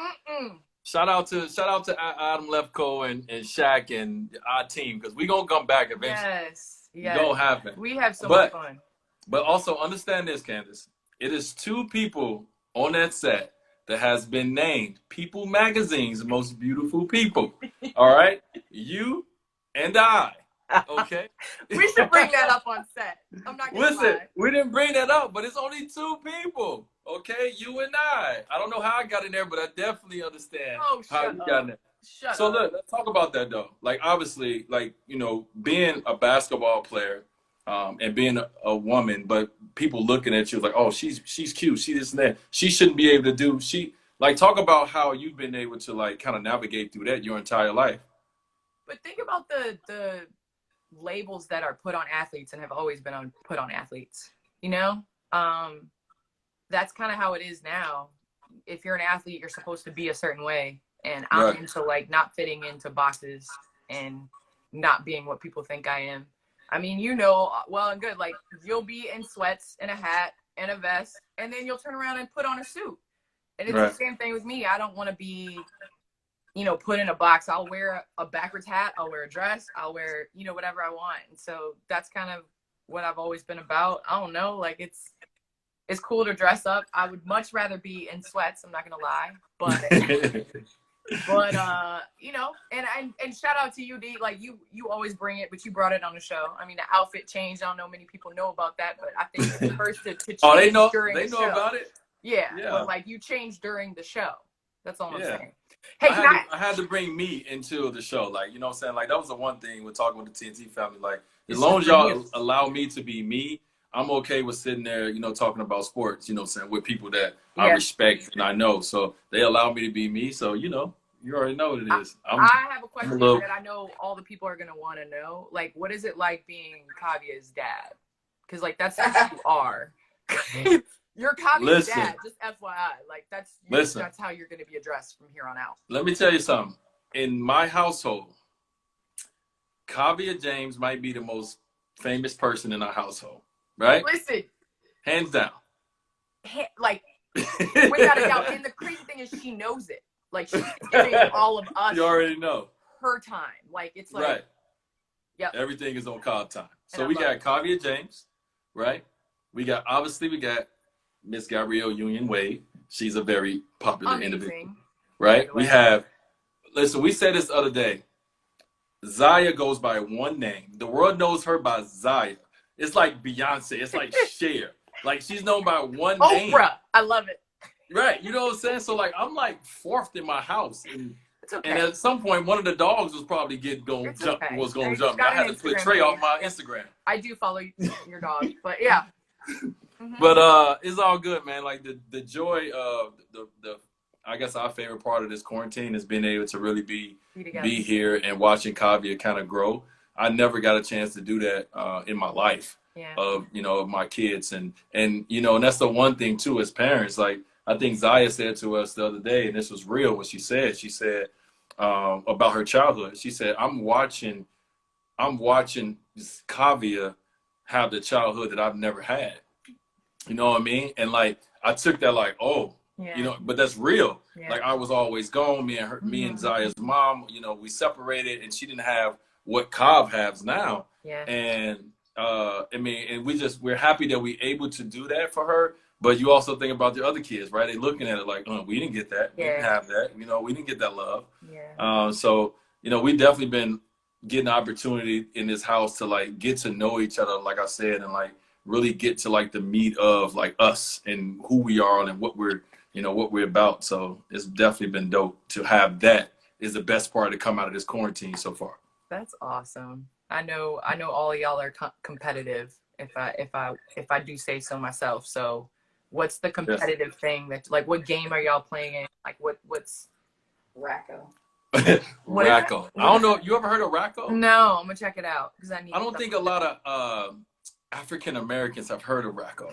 Shout out to Adam Lefko and Shaq and our team, because we're going to come back eventually. Yes. It's going to happen. We have so much fun. But also understand this, Candace. It is 2 people on that set that has been named People Magazine's most beautiful people. All right? You and I. Okay? We should bring that up on set. I'm not gonna Listen, lie. we didn't bring that up, but it's only 2 people. Okay? You and I. I don't know how I got in there, but I definitely understand Oh, how shut you up. got in there. Shut So up. look, let's talk about that though. Like obviously, like, you know, being a basketball player, and being a woman, but people looking at you like, oh, she's cute, she this and that. She shouldn't be able to do. Like, talk about how you've been able to like kind of navigate through that your entire life. But think about the labels that are put on athletes and have always been put on athletes. You know, that's kind of how it is now. If you're an athlete, you're supposed to be a certain way, and I'm Right. into like not fitting into boxes and not being what people think I am. I mean, you know, well and good. Like, you'll be in sweats and a hat and a vest, and then you'll turn around and put on a suit. And it's Right. the same thing with me. I don't want to be, you know, put in a box. I'll wear a backwards hat. I'll wear a dress. I'll wear, you know, whatever I want. And so that's kind of what I've always been about. I don't know. Like, it's cool to dress up. I would much rather be in sweats. I'm not gonna lie, but you know, and shout out to you, D. Like, you always bring it, but you brought it on the show. I mean, the outfit changed. I don't know many people know about that, but I think you're the first to change Oh, they know. during They the know show. about it. Yeah, Yeah. but like, you changed during the show. That's all I'm Yeah. saying. Hey, I had to bring me into the show. Like, you know what I'm saying? Like, that was the one thing with talking with the TNT family. Like, as long as y'all allow me to be me, I'm okay with sitting there, you know, talking about sports, you know what I'm saying, with people that I respect and I know. So they allow me to be me. So, you know, you already know what it is. I have a question that I know all the people are going to want to know. Like, what is it like being Kavia's dad? Because, like, that's who you are. You're Kavia's dad, just FYI. Like, that's how you're going to be addressed from here on out. Let me tell you something. In my household, Kavia James might be the most famous person in our household, right? Listen. Hands down. Like, without a doubt. And the crazy thing is, she knows it. Like, she's giving all of us. You already know. Her time. Like, it's like. Right. Yep. Everything is on Cobb time. So And we got Kavia James, right? We got Miss Gabrielle Union Wade. She's a very popular individual, right? We have, listen, we said this the other day. Zaya goes by one name. The world knows her by Zaya. It's like Beyonce. It's like Cher. Like, she's known by one name. Oprah. I love it. Right. You know what I'm saying? So, like, I'm like fourth in my house. And, it's okay. And at some point, one of the dogs was probably going to jump. I had to put Trey off my Instagram. I do follow your dog, but yeah. But it's all good, man. Like, the joy of the I guess our favorite part of this quarantine is being able to really be here and watching Kavia kind of grow. I never got a chance to do that in my life of my kids and you know, and that's the one thing too as parents. Like, I think Zaya said to us the other day, and this was real what she said. She said about her childhood. She said, I'm watching Kavia have the childhood that I've never had. You know what I mean? And like, I took that like, oh, you know, but that's real. Like, I was always gone. Me and Zaya's mom, you know, we separated, and she didn't have what Kav has now. And I mean, and we're happy that we're able to do that for her. But you also think about the other kids, right? They're looking at it like, oh, we didn't get that. We didn't have that. You know, we didn't get that love. So, you know, we definitely been getting the opportunity in this house to like get to know each other, like I said, and like really get to like the meat of like us and who we are and what we're about. So it's definitely been dope to have that. Is the best part to come out of this quarantine so far. That's awesome. I know all of y'all are competitive, if I do say so myself. So what's the competitive thing that, like, what game are y'all playing in? Like, what's Racco? Racco. I don't know. You ever heard of Racco? No, I'm gonna check it out because I don't think a lot of African Americans have heard of Racco.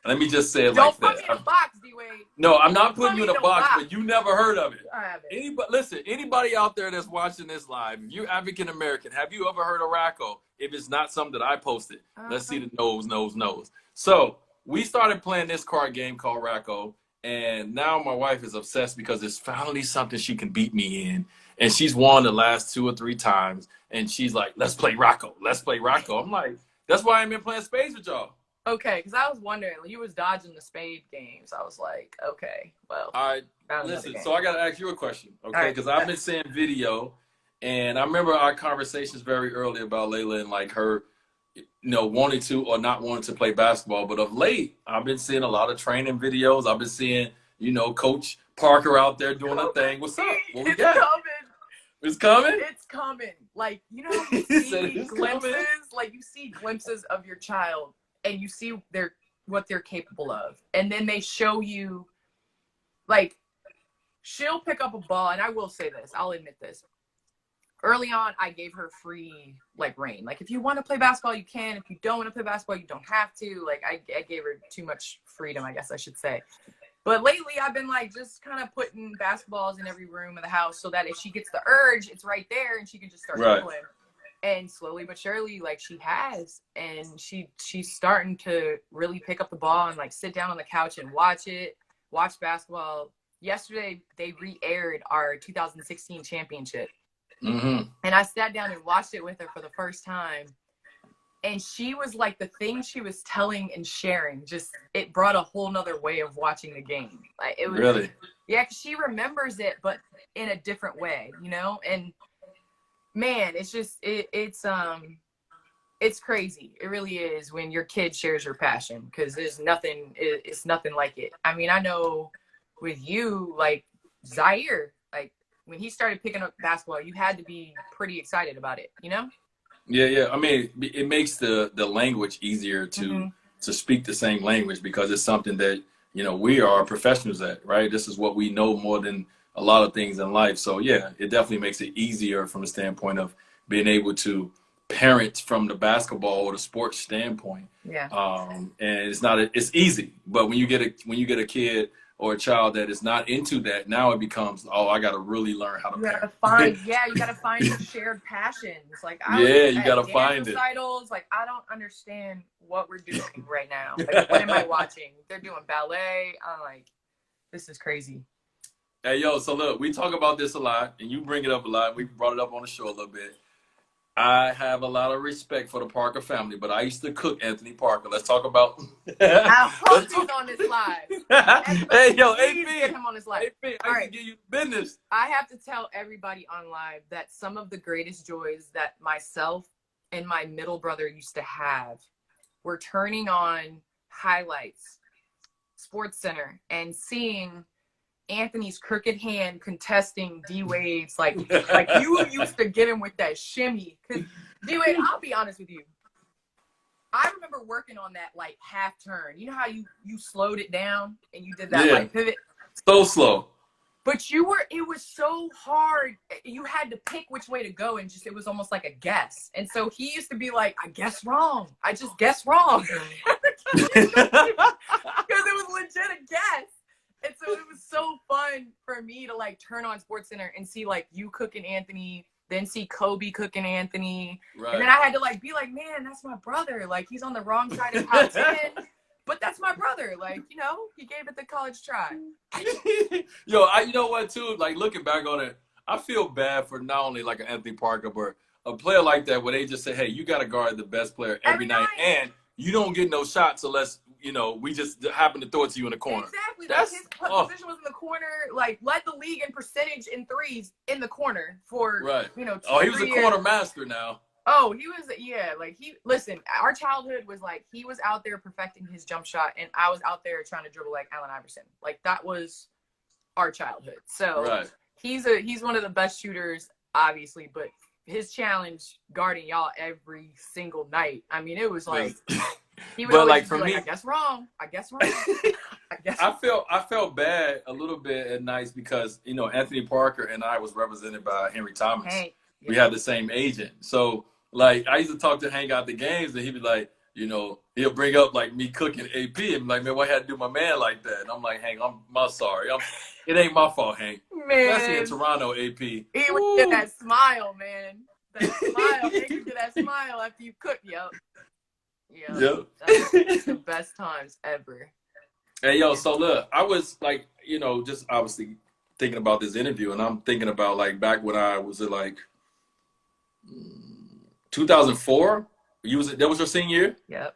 Let me just say it don't like that. Don't put me in a box, D-Wade. No, I'm not putting you in a box, but you never heard of it. I haven't. Anybody out there that's watching this live, if you're African American, have you ever heard of Racco? If it's not something that I posted, let's see the nose. So we started playing this card game called Racco, and now my wife is obsessed because it's finally something she can beat me in. And she's won the last 2 or 3 times, and she's like, let's play Racco. Let's play Racco. I'm like, that's why I ain't been playing spades with y'all. Okay, because I was wondering, he was dodging the spade games. I was like, okay, well. All right, listen. So I got to ask you a question, okay? Because I've been seeing video, and I remember our conversations very early about Layla and like her, wanting to or not wanting to play basketball. But of late, I've been seeing a lot of training videos. I've been seeing, Coach Parker out there doing a thing. What's up? What we got? It's coming. It's coming. Like, how you see glimpses, like you see glimpses of your child, and you see what they're capable of, and then they show you, like, she'll pick up a ball, and I will say this, I'll admit this. Early on, I gave her free, like, reign. Like, if you want to play basketball, you can. If you don't want to play basketball, you don't have to. Like, I gave her too much freedom, I guess I should say. But lately, I've been, like, just kind of putting basketballs in every room of the house so that if she gets the urge, it's right there, and she can just start playing. And slowly but surely, like, she has. And she's starting to really pick up the ball and, like, sit down on the couch and watch basketball. Yesterday, they re-aired our 2016 championship. Mm-hmm. And I sat down and watched it with her for the first time. And she was like, the things she was telling and sharing, just, it brought a whole nother way of watching the game. Like, it was really, yeah, 'cause she remembers it, but in a different way, And man, it's just, it's crazy. It really is when your kid shares your passion, because it's nothing like it. I mean, I know with you, like Zaire, like when he started picking up basketball, you had to be pretty excited about it, Yeah. I mean, it makes the language easier to speak the same language, because it's something that we are professionals at, right? This is what we know more than a lot of things in life. So yeah, it definitely makes it easier from the standpoint of being able to parent from the basketball or the sports standpoint. Yeah. And it's easy, but when you get a kid or a child that is not into that, now it becomes, I got to really learn how to parent. You gotta find your shared passions. Like, you gotta find it. Recitals, like, I don't understand what we're doing right now. Like, what am I watching? They're doing ballet. I'm like, this is crazy. Hey, yo, so look, we talk about this a lot, and you bring it up a lot. We brought it up on the show a little bit. I have a lot of respect for the Parker family, but I used to cook Anthony Parker. Let's talk about. I hope he's on this live. Hey, yo, AP, get him on this live. AP, I used to give you business. I have to tell everybody on live that some of the greatest joys that myself and my middle brother used to have were turning on highlights, Sports Center, and seeing Anthony's crooked hand contesting D-Wade's, like you used to get him with that shimmy. Because D-Wade, I'll be honest with you, I remember working on that, like, half turn. You know how you slowed it down and you did that like pivot? So slow. But it was so hard. You had to pick which way to go, and it was almost like a guess. And so he used to be like, I guess wrong. I just guess wrong. Because it was legit a guess. And so it was so fun for me to, like, turn on SportsCenter and see, like, you cooking Anthony, then see Kobe cooking Anthony. Right. And then I had to, like, be like, man, that's my brother. Like, he's on the wrong side of top 10, but that's my brother. Like, he gave it the college try. Yo, you know what, too? Like, looking back on it, I feel bad for not only, like, an Anthony Parker, but a player like that where they just say, hey, you got to guard the best player every night. And you don't get no shots unless we just happen to throw it to you in the corner. Exactly. His position was in the corner, like, led the league in percentage in threes in the corner for, he was a corner master now. Oh, he was, listen, our childhood was like, he was out there perfecting his jump shot, and I was out there trying to dribble like Allen Iverson. Like, that was our childhood. So he's one of the best shooters, obviously, but his challenge guarding y'all every single night, I mean, it was like... He would always be like, I guess wrong. I felt bad a little bit at nights because, Anthony Parker and I was represented by Henry Thomas. Hey, we had the same agent. So, like, I used to talk to Hank out the games, and he'd be like, he'll bring up, like, me cooking AP and be like, man, why had to do my man like that? And I'm like, Hank, I'm sorry. It ain't my fault, Hank. Man. Especially in Toronto, AP. He would get that smile, man. That smile. Hank would get that smile after you cook, Yep. That's the best times ever. Hey, yo, so look, I was like, just obviously thinking about this interview, and I'm thinking about, like, back when I was at, like, 2004. That was your senior year? Yep.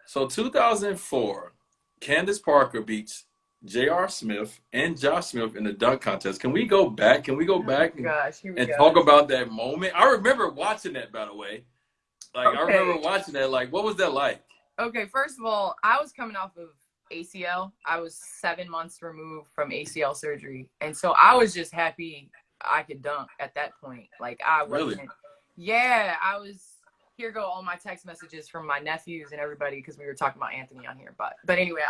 So 2004, Candace Parker beats J.R. Smith and Josh Smith in the dunk contest. Can we go back? Can we go back and talk about that moment? I remember watching that, by the way. Like, I remember watching that. Like, what was that like? Okay, first of all, I was coming off of ACL. I was 7 months removed from ACL surgery. And so I was just happy I could dunk at that point. Like, I wasn't. Really? Yeah, I was. Here go all my text messages from my nephews and everybody because we were talking about Anthony on here. But anyway,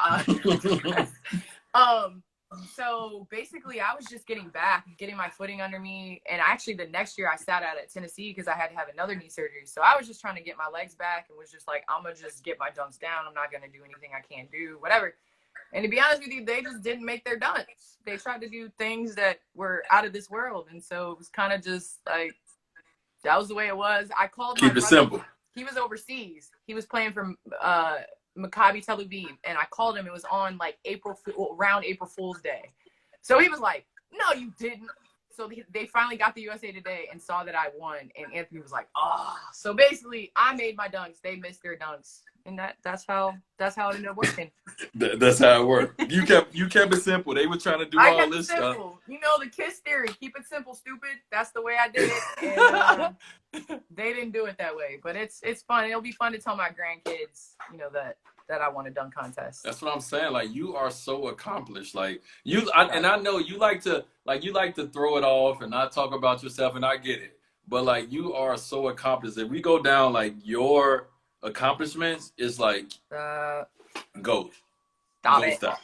so basically I was just getting my footing under me. And actually the next year I sat out at Tennessee because I had to have another knee surgery. So I was just trying to get my legs back and was just like, I'm going to just get my dunks down. I'm not going to do anything I can't do, whatever. And to be honest with you, they just didn't make their dunks. They tried to do things that were out of this world. And so it was kind of just like, that was the way it was. I called my brother. Keep it simple. He was overseas. He was playing for Maccabi Tel Aviv, and I called him. It was on like around April Fool's Day. So he was like, "No, you didn't." So they finally got the USA Today and saw that I won, and Anthony was like, "Oh." So basically, I made my dunks. They missed their dunks, and that's how it ended up working. That's how it worked. You kept it simple. They were trying to do all this stuff. You know the KISS theory. Keep it simple, stupid. That's the way I did it. And they didn't do it that way. But it's fun. It'll be fun to tell my grandkids, you know, that I won a dunk contest. That's what I'm saying. Like, you are so accomplished. Like, and I know you like to throw it off and not talk about yourself, and I get it. But like, you are so accomplished. If we go down like your accomplishments, it's like go. Stop it. Stop.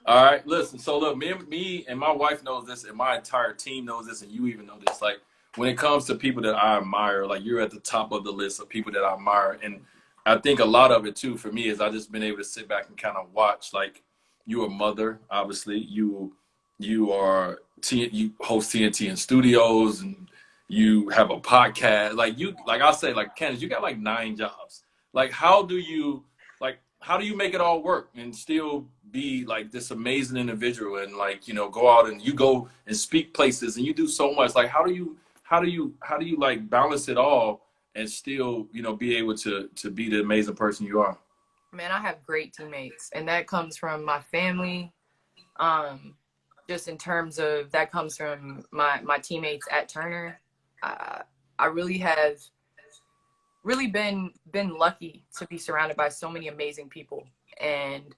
All right, listen. So look, me and my wife knows this, and my entire team knows this, and you even know this. Like, when it comes to people that I admire, like, you're at the top of the list of people that I admire. And I think a lot of it too for me is I just been able to sit back and kind of watch. Like, you're a mother, obviously. You host TNT in studios, and you have a podcast. Like I say, like, Candace, you got like 9 jobs. Like, how do you make it all work and still be like this amazing individual and, like, you know, go out and you go and speak places and you do so much? Like, how do you like balance it all and still, you know, be able to be the amazing person you are? Man, I have great teammates, and that comes from my family. Just in terms of that comes from my teammates at Turner. I really have been lucky to be surrounded by so many amazing people, and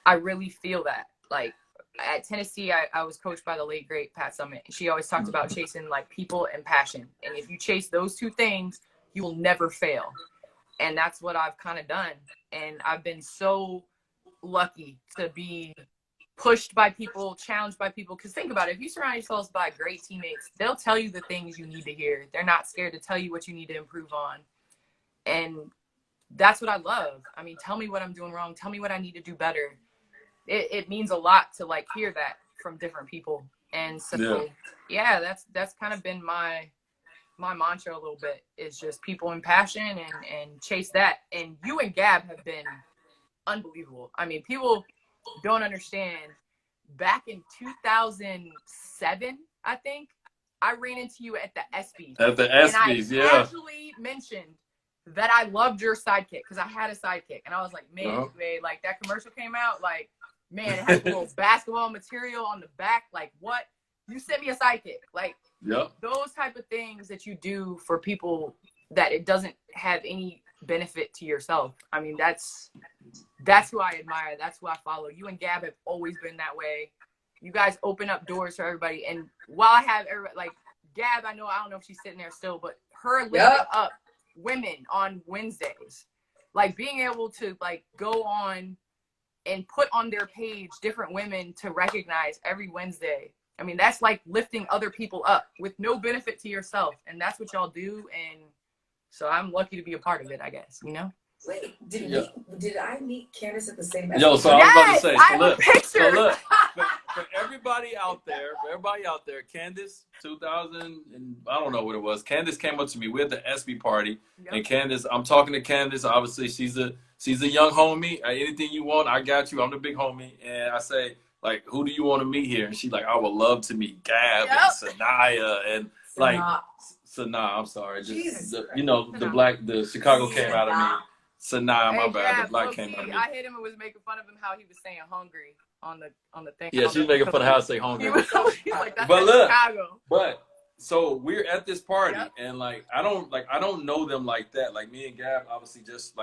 I really feel that. Like, at Tennessee, I was coached by the late great Pat Summitt. She always talked about chasing like people and passion, and if you chase those two things, you will never fail. And that's what I've kind of done, and I've been so lucky to be pushed by people, challenged by people. Because think about it, if you surround yourselves by great teammates, they'll tell you the things you need to hear. They're not scared to tell you what you need to improve on. And that's what I love. I mean, tell me what I'm doing wrong. Tell me what I need to do better. It means a lot to like hear that from different people. And so, yeah, that's kind of been my mantra a little bit, is just people and passion and chase that. And you and Gab have been unbelievable. I mean, people don't understand. Back in 2007, I think, I ran into you at the ESPYs. At the ESPYs, and I casually mentioned that I loved your sidekick because I had a sidekick. And I was like, man, like, that commercial came out, like, man, it has a little basketball material on the back. Like, what? You sent me a sidekick. Like, those type of things that you do for people that it doesn't have any benefit to yourself. I mean, that's who I admire. That's who I follow. You and Gab have always been that way. You guys open up doors for everybody. And while I have everybody, like Gab, I don't know if she's sitting there still, but her lifting up women on Wednesdays, like being able to like go on and put on their page different women to recognize every Wednesday. I mean, that's like lifting other people up with no benefit to yourself. And that's what y'all do. And so I'm lucky to be a part of it, I guess, you know? Wait, did I meet Candace at the same time? Yo, so yes, I was about to say, I have a picture. So look, for everybody out there, Candace, 2000, and I don't know what it was. Candace came up to me. We had the ESPY party, and Candace, I'm talking to Candace. Obviously, she's a young homie. Anything you want, I got you. I'm the big homie. And I say, like, who do you want to meet here? And she's like, I would love to meet Gab and Sanaya and like. So nah, I'm sorry. Just the Chicago came out of me. Sanaa, my Hey, bad. The Gab, black low came out of key, me. I hit him and was making fun of him how he was saying hungry on the thing. Yeah, she's making fun of how I say hungry. He's like, that's But like look, Chicago. but so we're at this party, Yep. and I don't know them like that. Like me and Gab, obviously,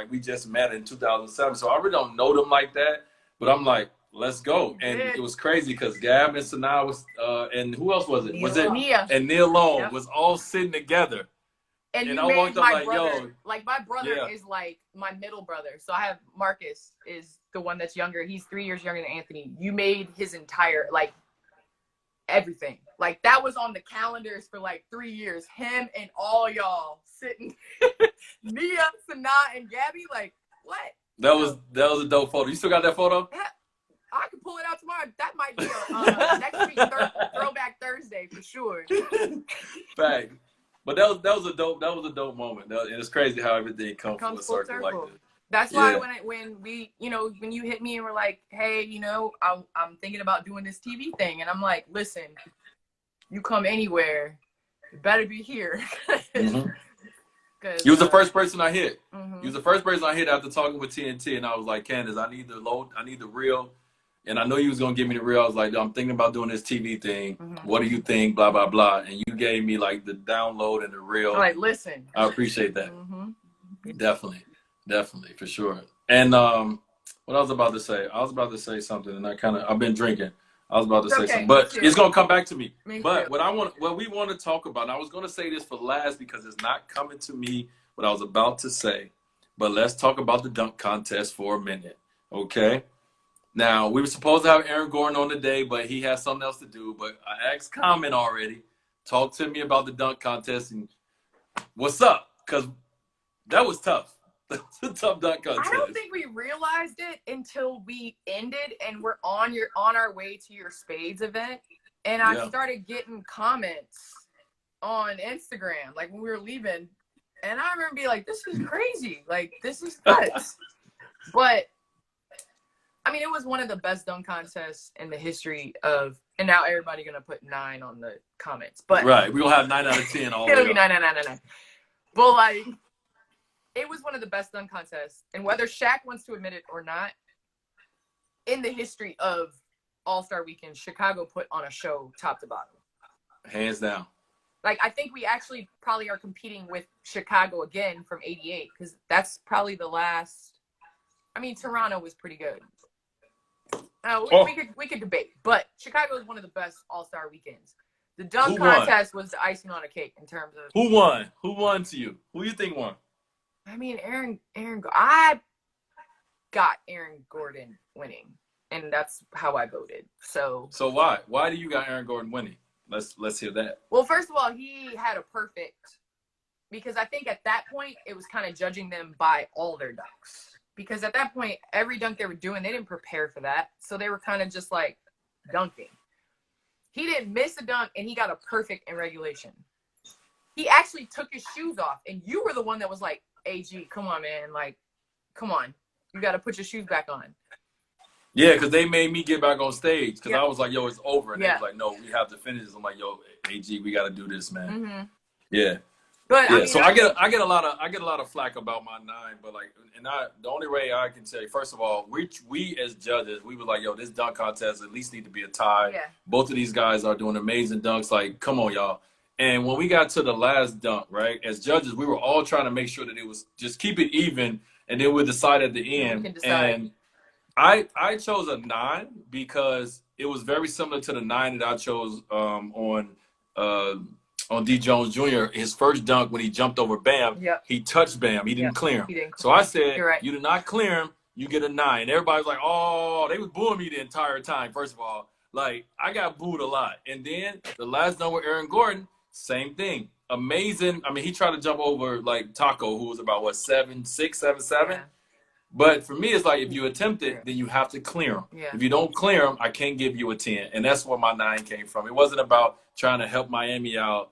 we just met in 2007, so I really don't know them like that. But I'm like, let's go, and it was crazy because Gab and Sanaa was, and who else was it? Was it Nia and Neil Long Yep. was all sitting together. And And you I made walked up my like, brother, yo. like my brother Yeah. is like my middle brother. So I have Marcus is the one that's younger. He's 3 years younger than Anthony. You made his entire, like, everything. Like, that was on the calendars for like 3 years. Him and all y'all sitting, Nia, Sanaa, and Gabby, like, what? That was a dope photo. You still got that photo? I can pull it out tomorrow. That might be next week, Throwback Thursday for sure. Fact. But that was a dope moment. And it's crazy how everything comes full circle like this. That's why when we, when you hit me and were like, hey, I'm thinking about doing this TV thing, and I'm like, listen, you come anywhere, you better be here. Mm-hmm. You was the first person I hit. Mm-hmm. You was the first person I hit after talking with TNT, and I was like, Candace, I need the reel. And I know you was gonna give me the reel. I was like, I'm thinking about doing this TV thing. Mm-hmm. What do you think? Blah blah blah. And you gave me like the download and the reel. Like, listen. I appreciate that. Mm-hmm. Definitely for sure. And what I was about to say, something, and I've been drinking. I was about to say something, but it's gonna come back to me. But what we want to talk about, and I was gonna say this for last because it's not coming to me what I was about to say. But let's talk about the dunk contest for a minute, okay? Now, we were supposed to have Aaron Gordon on today, but he has something else to do. But I asked Common already. Talk to me about the dunk contest and what's up? Because that was tough. That was a tough dunk contest. I don't think we realized it until we ended and we're on our way to your Spades event. And I started getting comments on Instagram, like when we were leaving. And I remember being like, this is crazy. Like, this is nuts. But I mean, it was one of the best dunk contests in the history of, and now everybody gonna put 9 on the comments. But right, we gonna have 9 out of 10 all. It'll be 9. But like, it was one of the best dunk contests, and whether Shaq wants to admit it or not, in the history of All-Star Weekend, Chicago put on a show top to bottom. Hands down. Like, I think we actually probably are competing with Chicago again from '88 because that's probably the last. I mean, Toronto was pretty good. We could debate, but Chicago is one of the best All-Star weekends. The dunk contest was the icing on a cake in terms of who won. Who won to you? Who you think won? I mean, I got Aaron Gordon winning, and that's how I voted. So why? Why do you got Aaron Gordon winning? Let's hear that. Well, first of all, he had a perfect, because I think at that point it was kind of judging them by all their dunks. Because at that point, every dunk they were doing, they didn't prepare for that. So they were kind of just like dunking. He didn't miss a dunk, and he got a perfect in regulation. He actually took his shoes off, and you were the one that was like, AG, come on, man. Like, come on. You got to put your shoes back on. Yeah, because they made me get back on stage because I was like, yo, it's over. And they was like, no, we have to finish this. I'm like, yo, AG, we got to do this, man. Mm-hmm. Yeah. But yeah, I mean, so I get a lot of flack about my 9, but like, and the only way I can say, first of all, we as judges, we were like, yo, this dunk contest at least need to be a tie. Yeah. Both of these guys are doing amazing dunks. Like, come on, y'all. And when we got to the last dunk, right, as judges, we were all trying to make sure that it was just keep it even, and then we'll decide at the end. And I chose a 9 because it was very similar to the 9 that I chose on D. Jones Jr. His first dunk when he jumped over Bam, he touched Bam. He didn't clear him. So I said, you did not clear him, you get a 9. Everybody was like, oh, they was booing me the entire time, first of all. Like, I got booed a lot. And then the last dunk with Aaron Gordon, same thing. Amazing. I mean, he tried to jump over, like, Taco, who was about, 7'6", 7'7"? Yeah. But for me, it's like, if you attempt it, then you have to clear him. Yeah. If you don't clear him, I can't give you a 10. And that's where my 9 came from. It wasn't about trying to help Miami out.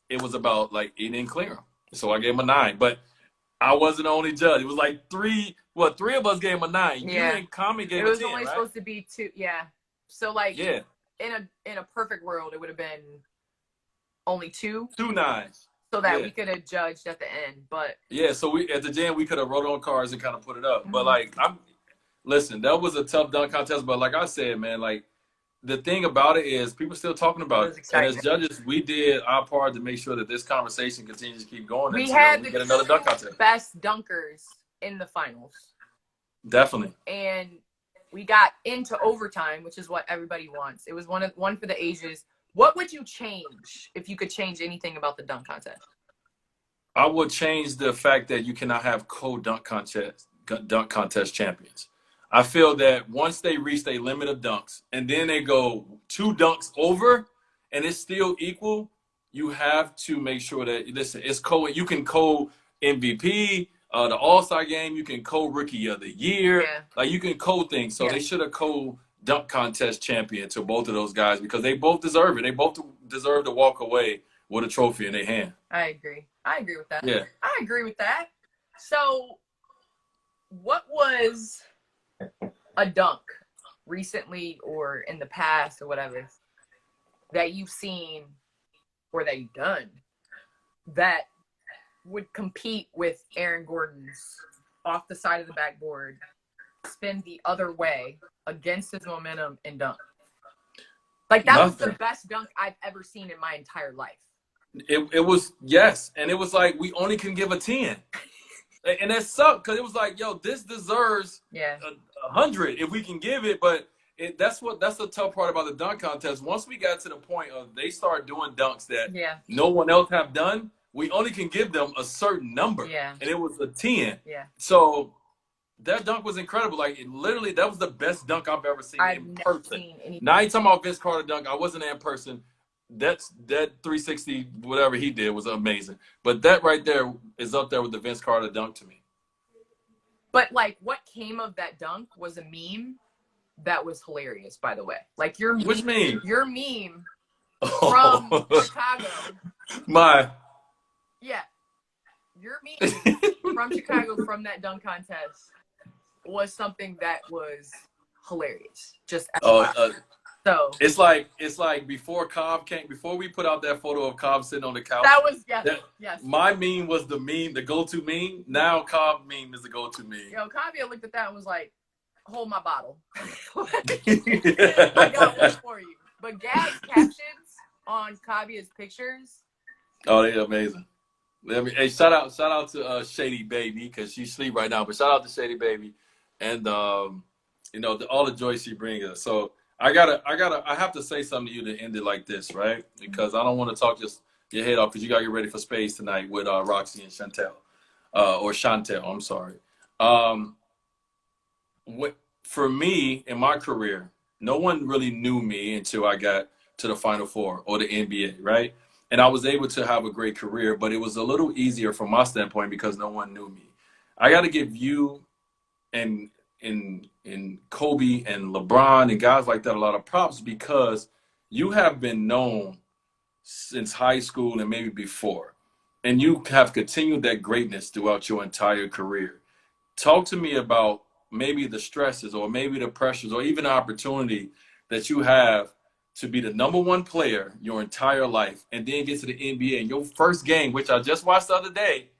It was about, like, he didn't clear him. So I gave him a 9. But I wasn't the only judge. It was like 3 of us gave him a 9. Yeah. You and Common gave him a 10, It was only supposed to be 2. Yeah. So, like, in a perfect world, it would have been only 2. 2 9s. so that Yeah. we could have judged at the end. But Yeah, so we at the gym we could have wrote on cards and kind of put it up. But like listen, that was a tough dunk contest. But like I said, man, like the thing about it is people still talking about it. And as judges, we did our part to make sure that this conversation continues to keep going we until had we the get another dunk contest. best dunkers in the finals. Definitely. And we got into overtime, which is what everybody wants. It was one for the ages. What would you change if you could change anything about the dunk contest? I would change the fact that you cannot have co-dunk contest champions. I feel that once they reach their limit of dunks and then they go 2 dunks over and it's still equal, you have to make sure that, listen, it's you can MVP, the All-Star game, you can Rookie of the Year. Yeah. Like you can things. So they should have dunk contest champion to both of those guys because they both deserve it. They both deserve to walk away with a trophy in their hand. I agree with that. Yeah. I agree with that. So what was a dunk recently or in the past or whatever that you've seen or that you've done that would compete with Aaron Gordon's off the side of the backboard, spin the other way against his momentum and dunk? Like that was the best dunk I've ever seen in my entire life. It was, yes. And it was like, we only can give a 10. And that sucked because it was like, yo, this deserves 100 if we can give it. But that's the tough part about the dunk contest. Once we got to the point of they start doing dunks that no one else have done, we only can give them a certain number. Yeah. And it was a 10. Yeah. So that dunk was incredible. Like, literally, that was the best dunk I've ever seen in person. Now, I ain't talking about Vince Carter dunk. I wasn't there in person. That 360, whatever he did, was amazing. But that right there is up there with the Vince Carter dunk to me. But, like, what came of that dunk was a meme that was hilarious, by the way. Like, your meme. Which meme? Your meme from Chicago. Yeah. Your meme from Chicago from that dunk contest was something that was hilarious. Just so it's like before we put out that photo of Cobb sitting on the couch. That was yes. My meme was the meme, the go-to meme. Now Cobb meme is the go-to meme. Yo, Kavia looked at that and was like, "Hold my bottle." I got one for you. But Gag's captions on Kavia's pictures. Oh, they're amazing. Hey, shout out to Shady Baby because she's asleep right now. But shout out to Shady Baby, and all the joy she brings us. So I have to say something to you to end it like this, right? Because I don't want to talk just your head off because you got to get ready for space tonight with Roxy and Chantel, or Chantel. I'm sorry. For me in my career, no one really knew me until I got to the Final Four or the NBA, right? And I was able to have a great career, but it was a little easier from my standpoint because no one knew me. I got to give you and Kobe and LeBron and guys like that a lot of props because you have been known since high school and maybe before, and you have continued that greatness throughout your entire career. Talk to me about maybe the stresses or maybe the pressures or even the opportunity that you have to be the #1 player your entire life and then get to the NBA and your first game, which I just watched the other day,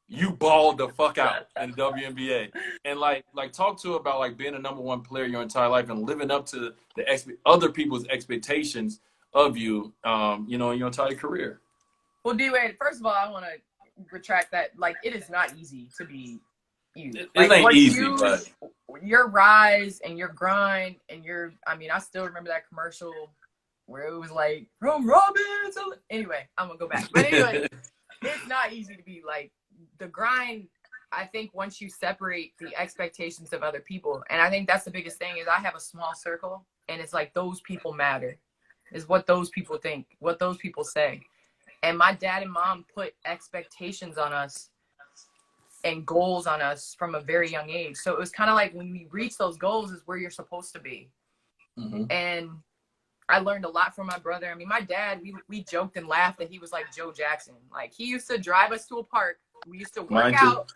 you balled the fuck out in the WNBA. And like talk to about like being a #1 player your entire life and living up to the other people's expectations of you, in your entire career. Well, Dwyane, first of all, I want to retract that. Like, it is not easy to be you. It ain't easy, but your rise and your grind and I still remember that commercial where it was like, from Robin to... Anyway, I'm going to go back. But anyway, it's not easy to be like, the grind, I think once you separate the expectations of other people, and I think that's the biggest thing is I have a small circle, and it's like those people matter, is what those people think, what those people say. And my dad and mom put expectations on us and goals on us from a very young age. So it was kind of like when we reach those goals is where you're supposed to be. Mm-hmm. And I learned a lot from my brother. I mean, my dad, we joked and laughed that he was like Joe Jackson. Like, he used to drive us to a park. We used to work out.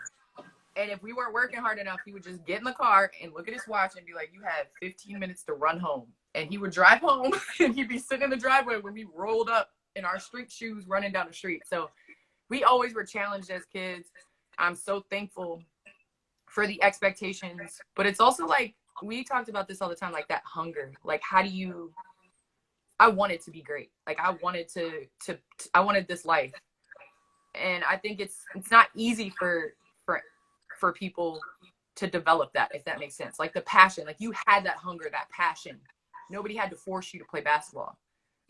And if we weren't working hard enough, he would just get in the car and look at his watch and be like, you have 15 minutes to run home. And he would drive home and he'd be sitting in the driveway when we rolled up in our street shoes running down the street. So we always were challenged as kids. I'm so thankful for the expectations, but it's also like, we talked about this all the time, like that hunger. Like, how do you, I wanted to be great. Like, I wanted I wanted this life. And I think it's not easy for people to develop that, if that makes sense. Like the passion, like you had that hunger, that passion. Nobody had to force you to play basketball.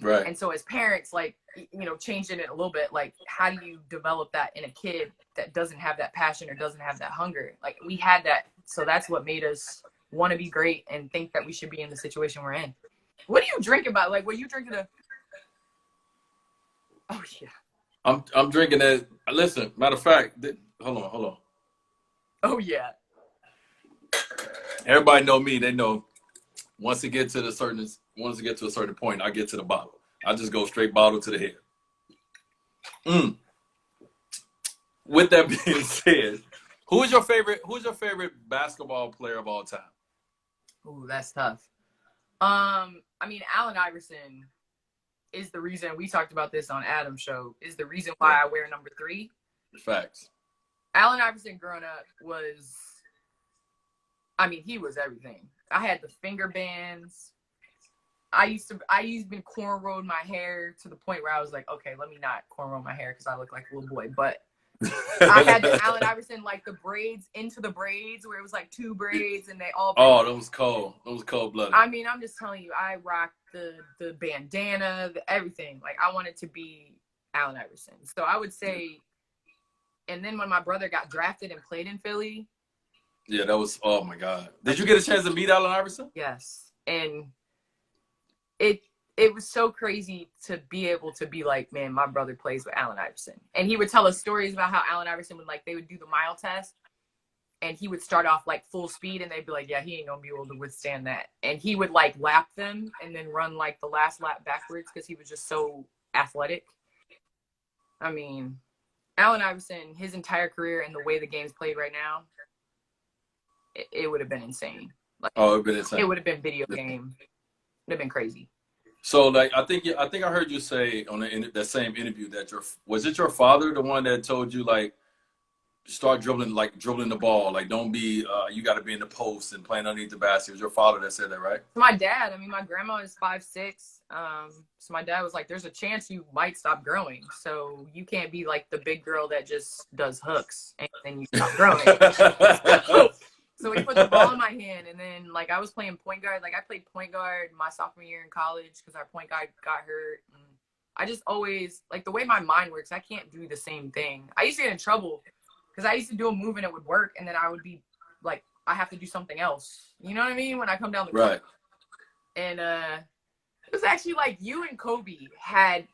Right. And so as parents, like, you know, changing it a little bit, like, how do you develop that in a kid that doesn't have that passion or doesn't have that hunger? Like, we had that. So that's what made us want to be great and think that we should be in the situation we're in. What are you drinking about? Like, what are you drinking? Oh, yeah. I'm drinking that. Listen, matter of fact, hold on. Oh, yeah. Everybody know me. They know once it gets to a certain point, I get to the bottle. I just go straight bottle to the head. With that being said, who's your favorite basketball player of all time? Ooh, that's tough. I mean, Allen Iverson is the reason, we talked about this on Adam's show, is the reason why I wear number 3. Facts. Allen Iverson growing up was, I mean, he was everything. I had the finger bands. I used to been cornrowed my hair to the point where I was like, okay, let me not cornrow my hair because I look like a little boy. But I had the Allen Iverson, like the braids into the braids where it was like 2 braids and they all. Oh, that was cold. That was cold-blooded. I mean, I'm just telling you, I rocked the bandana, everything. Like, I wanted to be Allen Iverson. So I would say, and then when my brother got drafted and played in Philly. Yeah, that was, oh my God. Did you get a chance to meet Allen Iverson? Yes. And it was so crazy to be able to be like, man, my brother plays with Allen Iverson. And he would tell us stories about how Allen Iverson would, like, they would do the mile test and he would start off like full speed and they'd be like, yeah, he ain't gonna be able to withstand that. And he would like lap them and then run like the last lap backwards because he was just so athletic. I mean, Allen Iverson, his entire career and the way the game's played right now, it would have been insane. Like, oh, it would have been insane. It would have been video game. It would have been crazy. So, like, I think I heard you say on that same interview that was it your father, the one that told you, like, start dribbling the ball, like, don't be you got to be in the post and playing underneath the basket. It was your father that said that, right? My dad. I mean, my grandma is 5'6". So my dad was like, there's a chance you might stop growing, so you can't be like the big girl that just does hooks and then you stop growing. So he put the ball in my hand, and then, like, I was playing point guard. Like, I played point guard my sophomore year in college because our point guard got hurt. And I just always, like, the way my mind works, I can't do the same thing. I used to get in trouble because I used to do a move and it would work, and then I would be like, I have to do something else. You know what I mean? When I come down the court. Right. And it was actually like you and Kobe had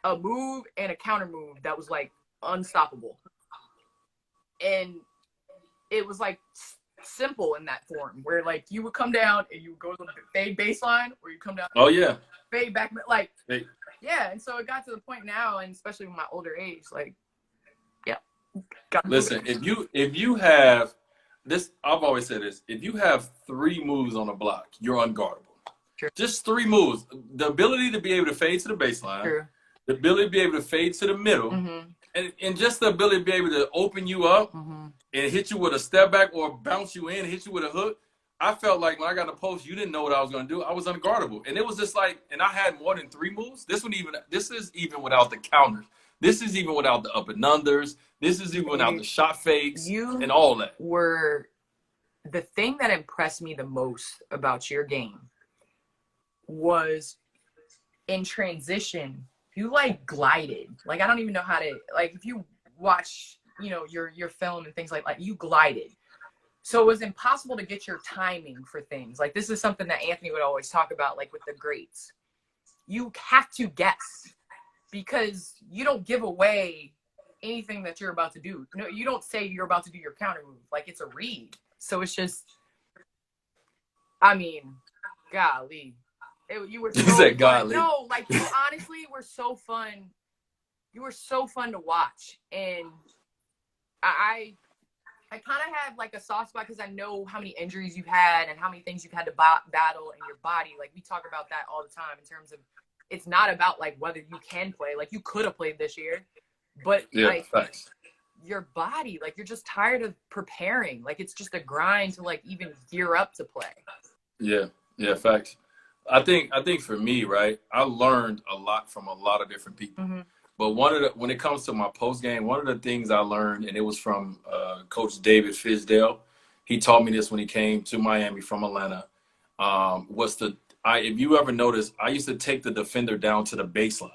a move and a counter move that was, like, unstoppable. And it was, like, simple in that form where, like, you would come down and you would go to the fade baseline or you come down. Oh yeah. Fade back, like, hey. Yeah. And so it got to the point now, and especially with my older age, like, yeah. Listen, if you have this, I've always said this: if you have 3 moves on a block, you're unguardable. True. Just 3 moves: the ability to be able to fade to the baseline, True. The ability to be able to fade to the middle, and just the ability to be able to open you up and hit you with a step back or bounce you in and hit you with a hook. I felt like when I got the post, you didn't know what I was going to do. I was unguardable. And it was just like, and I had more than 3 moves. This is even without the counters. This is even without the up and unders. This is even without the shot fakes and all that. The thing that impressed me the most about your game was in transition, you, like, glided. Like, I don't even know how to, like, if you watch, you know, your film and things like that, you glided. So it was impossible to get your timing for things. Like, this is something that Anthony would always talk about, like, with the greats. You have to guess because you don't give away anything that you're about to do. No, you don't say you're about to do your counter move. Like, it's a read. So it's just, I mean, golly. You were so you said fun. godly. No, like, you honestly were so fun. You were so fun to watch. And I kind of have, like, a soft spot because I know how many injuries you've had and how many things you've had to battle in your body. Like, we talk about that all the time in terms of it's not about, like, whether you can play. Like, you could have played this year, but like facts. your body, like you're just tired of preparing. Like it's just a grind to like even gear up to play. Yeah, facts. I think for me, right, I learned a lot from a lot of different people. Mm-hmm. But when it comes to my post game, one of the things I learned, and it was from Coach David Fisdale. He taught me this when he came to Miami from Atlanta. If you ever notice, I used to take the defender down to the baseline,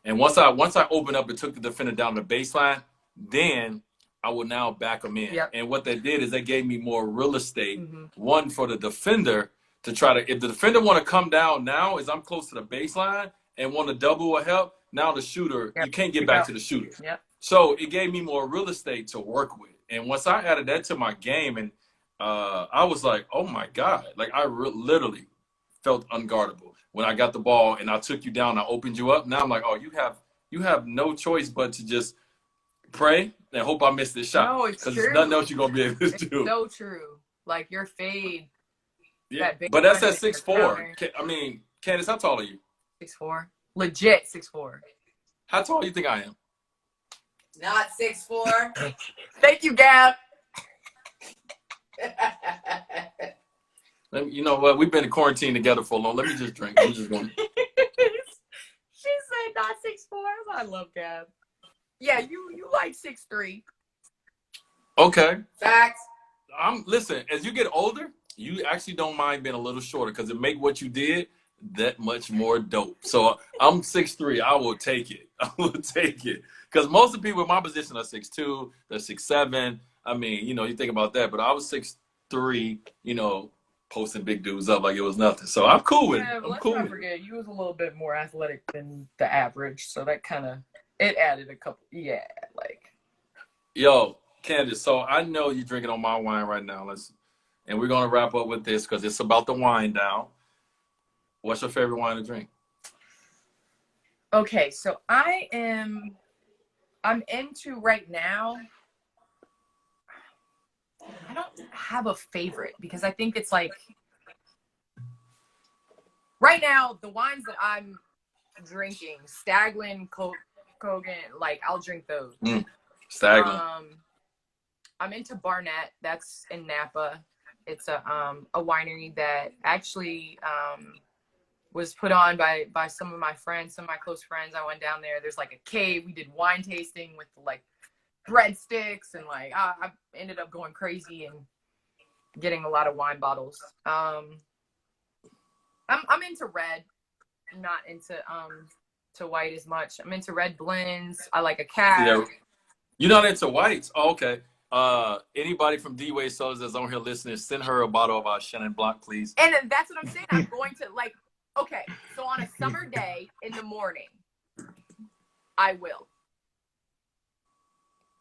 and once I opened up and took the defender down the baseline, then I would now back them in. Yep. And what that did is that gave me more real estate. Mm-hmm. One for the defender to try to, if the defender want to come down now, as I'm close to the baseline and want to double or help. Now the shooter, Yep. you can't get back to the shooter. Yep. So it gave me more real estate to work with. And once I added that to my game, and I was like, oh my God, like I literally felt unguardable when I got the ball and I took you down, I opened you up. Now I'm like, oh, you have no choice but to just pray and hope I miss this shot. No, it's because true. there's nothing else you're gonna be able to It's do. so true. Like your fade. Yeah, that but that's at big 6'4". I mean, Candace, how tall are you? 6'4". Legit 6'4". How tall do you think I am? Not 6'4". Thank you, Gab. You know what? We've been in quarantine together for a long. Let me just drink. I'm just going. She said not 6'4". I love Gab. Yeah, you like 6'3". Okay. Facts. Listen, as you get older, you actually don't mind being a little shorter because it make what you did that much more dope. So I'm 6'3". I will take it. I will take it. Because most of the people in my position are 6'2", they're 6'7". I mean, you know, you think about that, but I was 6'3", you know, posting big dudes up like it was nothing. So I'm cool with it. Yeah, but I'm let's cool not with it. forget, you was a little bit more athletic than the average, so that kind of, it added a couple, like. Yo, Candace, so I know you're drinking on my wine right now. And we're going to wrap up with this because it's about the wine down. What's your favorite wine to drink? Okay, so I'm into right now, I don't have a favorite because I think it's like, right now, the wines that I'm drinking, Staglin, Kogan, like I'll drink those. Staglin. I'm into Barnett. That's in Napa. It's a winery that actually was put on by some of my friends, some of my close friends. I went down there. There's like a cave. We did wine tasting with like breadsticks and like I ended up going crazy and getting a lot of wine bottles. I'm into red, not into to white as much. I'm into red blends. I like a cab. Yeah. You're not into whites? Oh, okay. Anybody from D-Way Sodas that's on here listening, send her a bottle of our Chenin Blanc, please. And that's what I'm saying. I'm going to like, okay, so on a summer day in the morning, I will.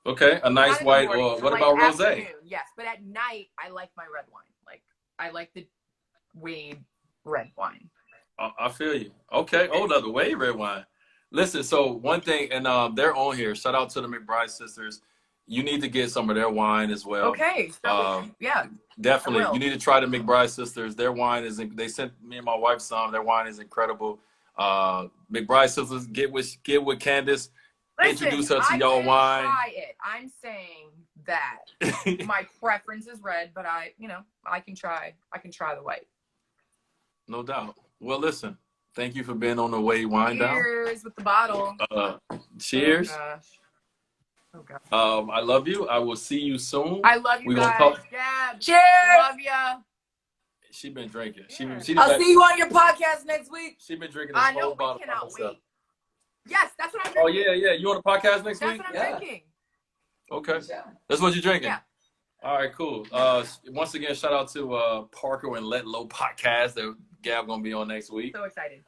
Okay, a nice white, morning, or what like about rosé? Afternoon, yes, but at night, I like my red wine. Like, I like the Wade red wine. I feel you. Okay. Oh, the Wade red wine. Listen, so one thing, and they're on here. Shout out to the McBride sisters. You need to get some of their wine as well. Okay. So, yeah. Definitely. You need to try the McBride sisters. Their wine is, they sent me and my wife some. Their wine is incredible. McBride sisters, get with Candace. Listen, introduce her to y'all wine. Try it. I'm saying that my preference is red, but I can try the white. No doubt. Well, listen, thank you for being on the Wade Wine Down. Cheers with the bottle. Cheers. Oh, gosh. I love you. I will see you soon. I love you guys. Yeah. Cheers. Love ya. She been drinking. Yeah. I'll see you on your podcast next week. She been drinking this I whole know, we bottle. cannot by herself. wait. Yes, that's what I'm Oh drinking. yeah. You on the podcast next That's week? what I'm drinking. Okay. That's what you're drinking? Yeah. All right, cool. Once again, shout out to Parker and Let Low podcast that Gab gonna be on next week. So excited.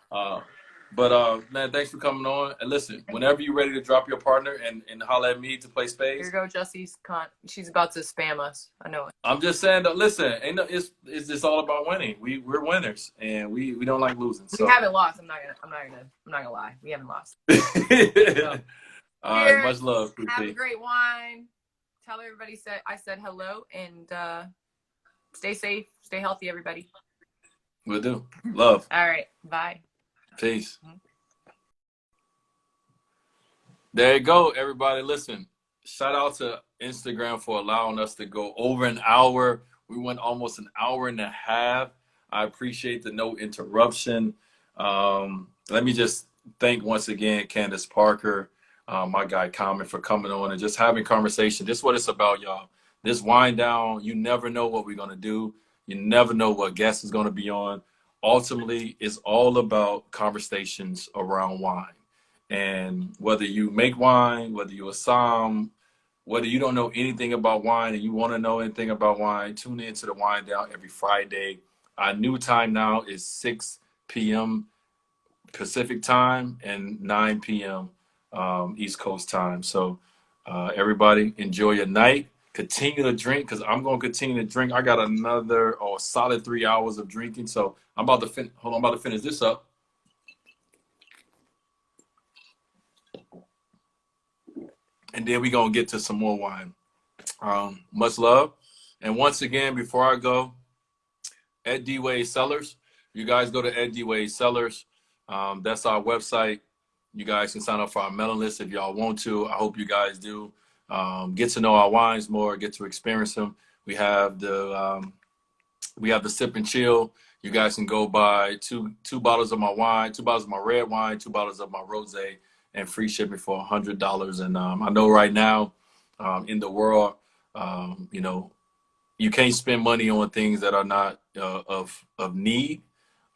Man, thanks for coming on. And listen, whenever you're ready to drop your partner and holler at me to play Here spades. you go, Jussie's she's about to spam us. I know it. I'm just saying that, listen, it's just all about winning. We're winners and we don't like losing. So. We haven't lost. I'm not gonna lie. We haven't lost. All right, much love. Have a great wine. Tell everybody I said hello and stay safe, stay healthy, everybody. Will do. Love. All right. Bye. Peace. There you go, everybody. Listen, shout out to Instagram for allowing us to go over an hour. We went almost an hour and a half. I appreciate the no interruption. Let me just thank once again Candace Parker, my guy Common, for coming on and just having conversation. This is what it's about, y'all. This wind down, you never know what we're gonna do. You never know what guest is gonna be on. Ultimately, it's all about conversations around wine. And whether you make wine, whether you're a som, whether you don't know anything about wine and you want to know anything about wine, tune into the Wine Down every Friday. Our new time now is 6 p.m. Pacific time and 9 p.m. East Coast time. So everybody enjoy your night. Continue to drink because I'm going to continue to drink. I got another solid 3 hours of drinking. So I'm about to I'm about to finish this up. And then we're going to get to some more wine. Much love. And once again, before I go, Ed Dwyane Cellars. You guys go to Ed Dwyane Cellars. That's our website. You guys can sign up for our mailing list if y'all want to. I hope you guys do. Get to know our wines more. Get to experience them. We have the sip and chill. You guys can go buy two bottles of my wine, 2 bottles of my red wine, 2 bottles of my rosé, and free shipping for $100. And I know right now in the world, you can't spend money on things that are not of need.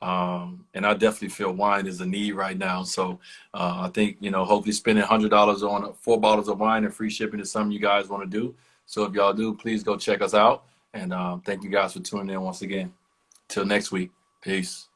And I definitely feel wine is a need right now. So I think, hopefully spending $100 on 4 bottles of wine and free shipping is something you guys want to do. So if y'all do, please go check us out. And thank you guys for tuning in once again. Till next week. Peace.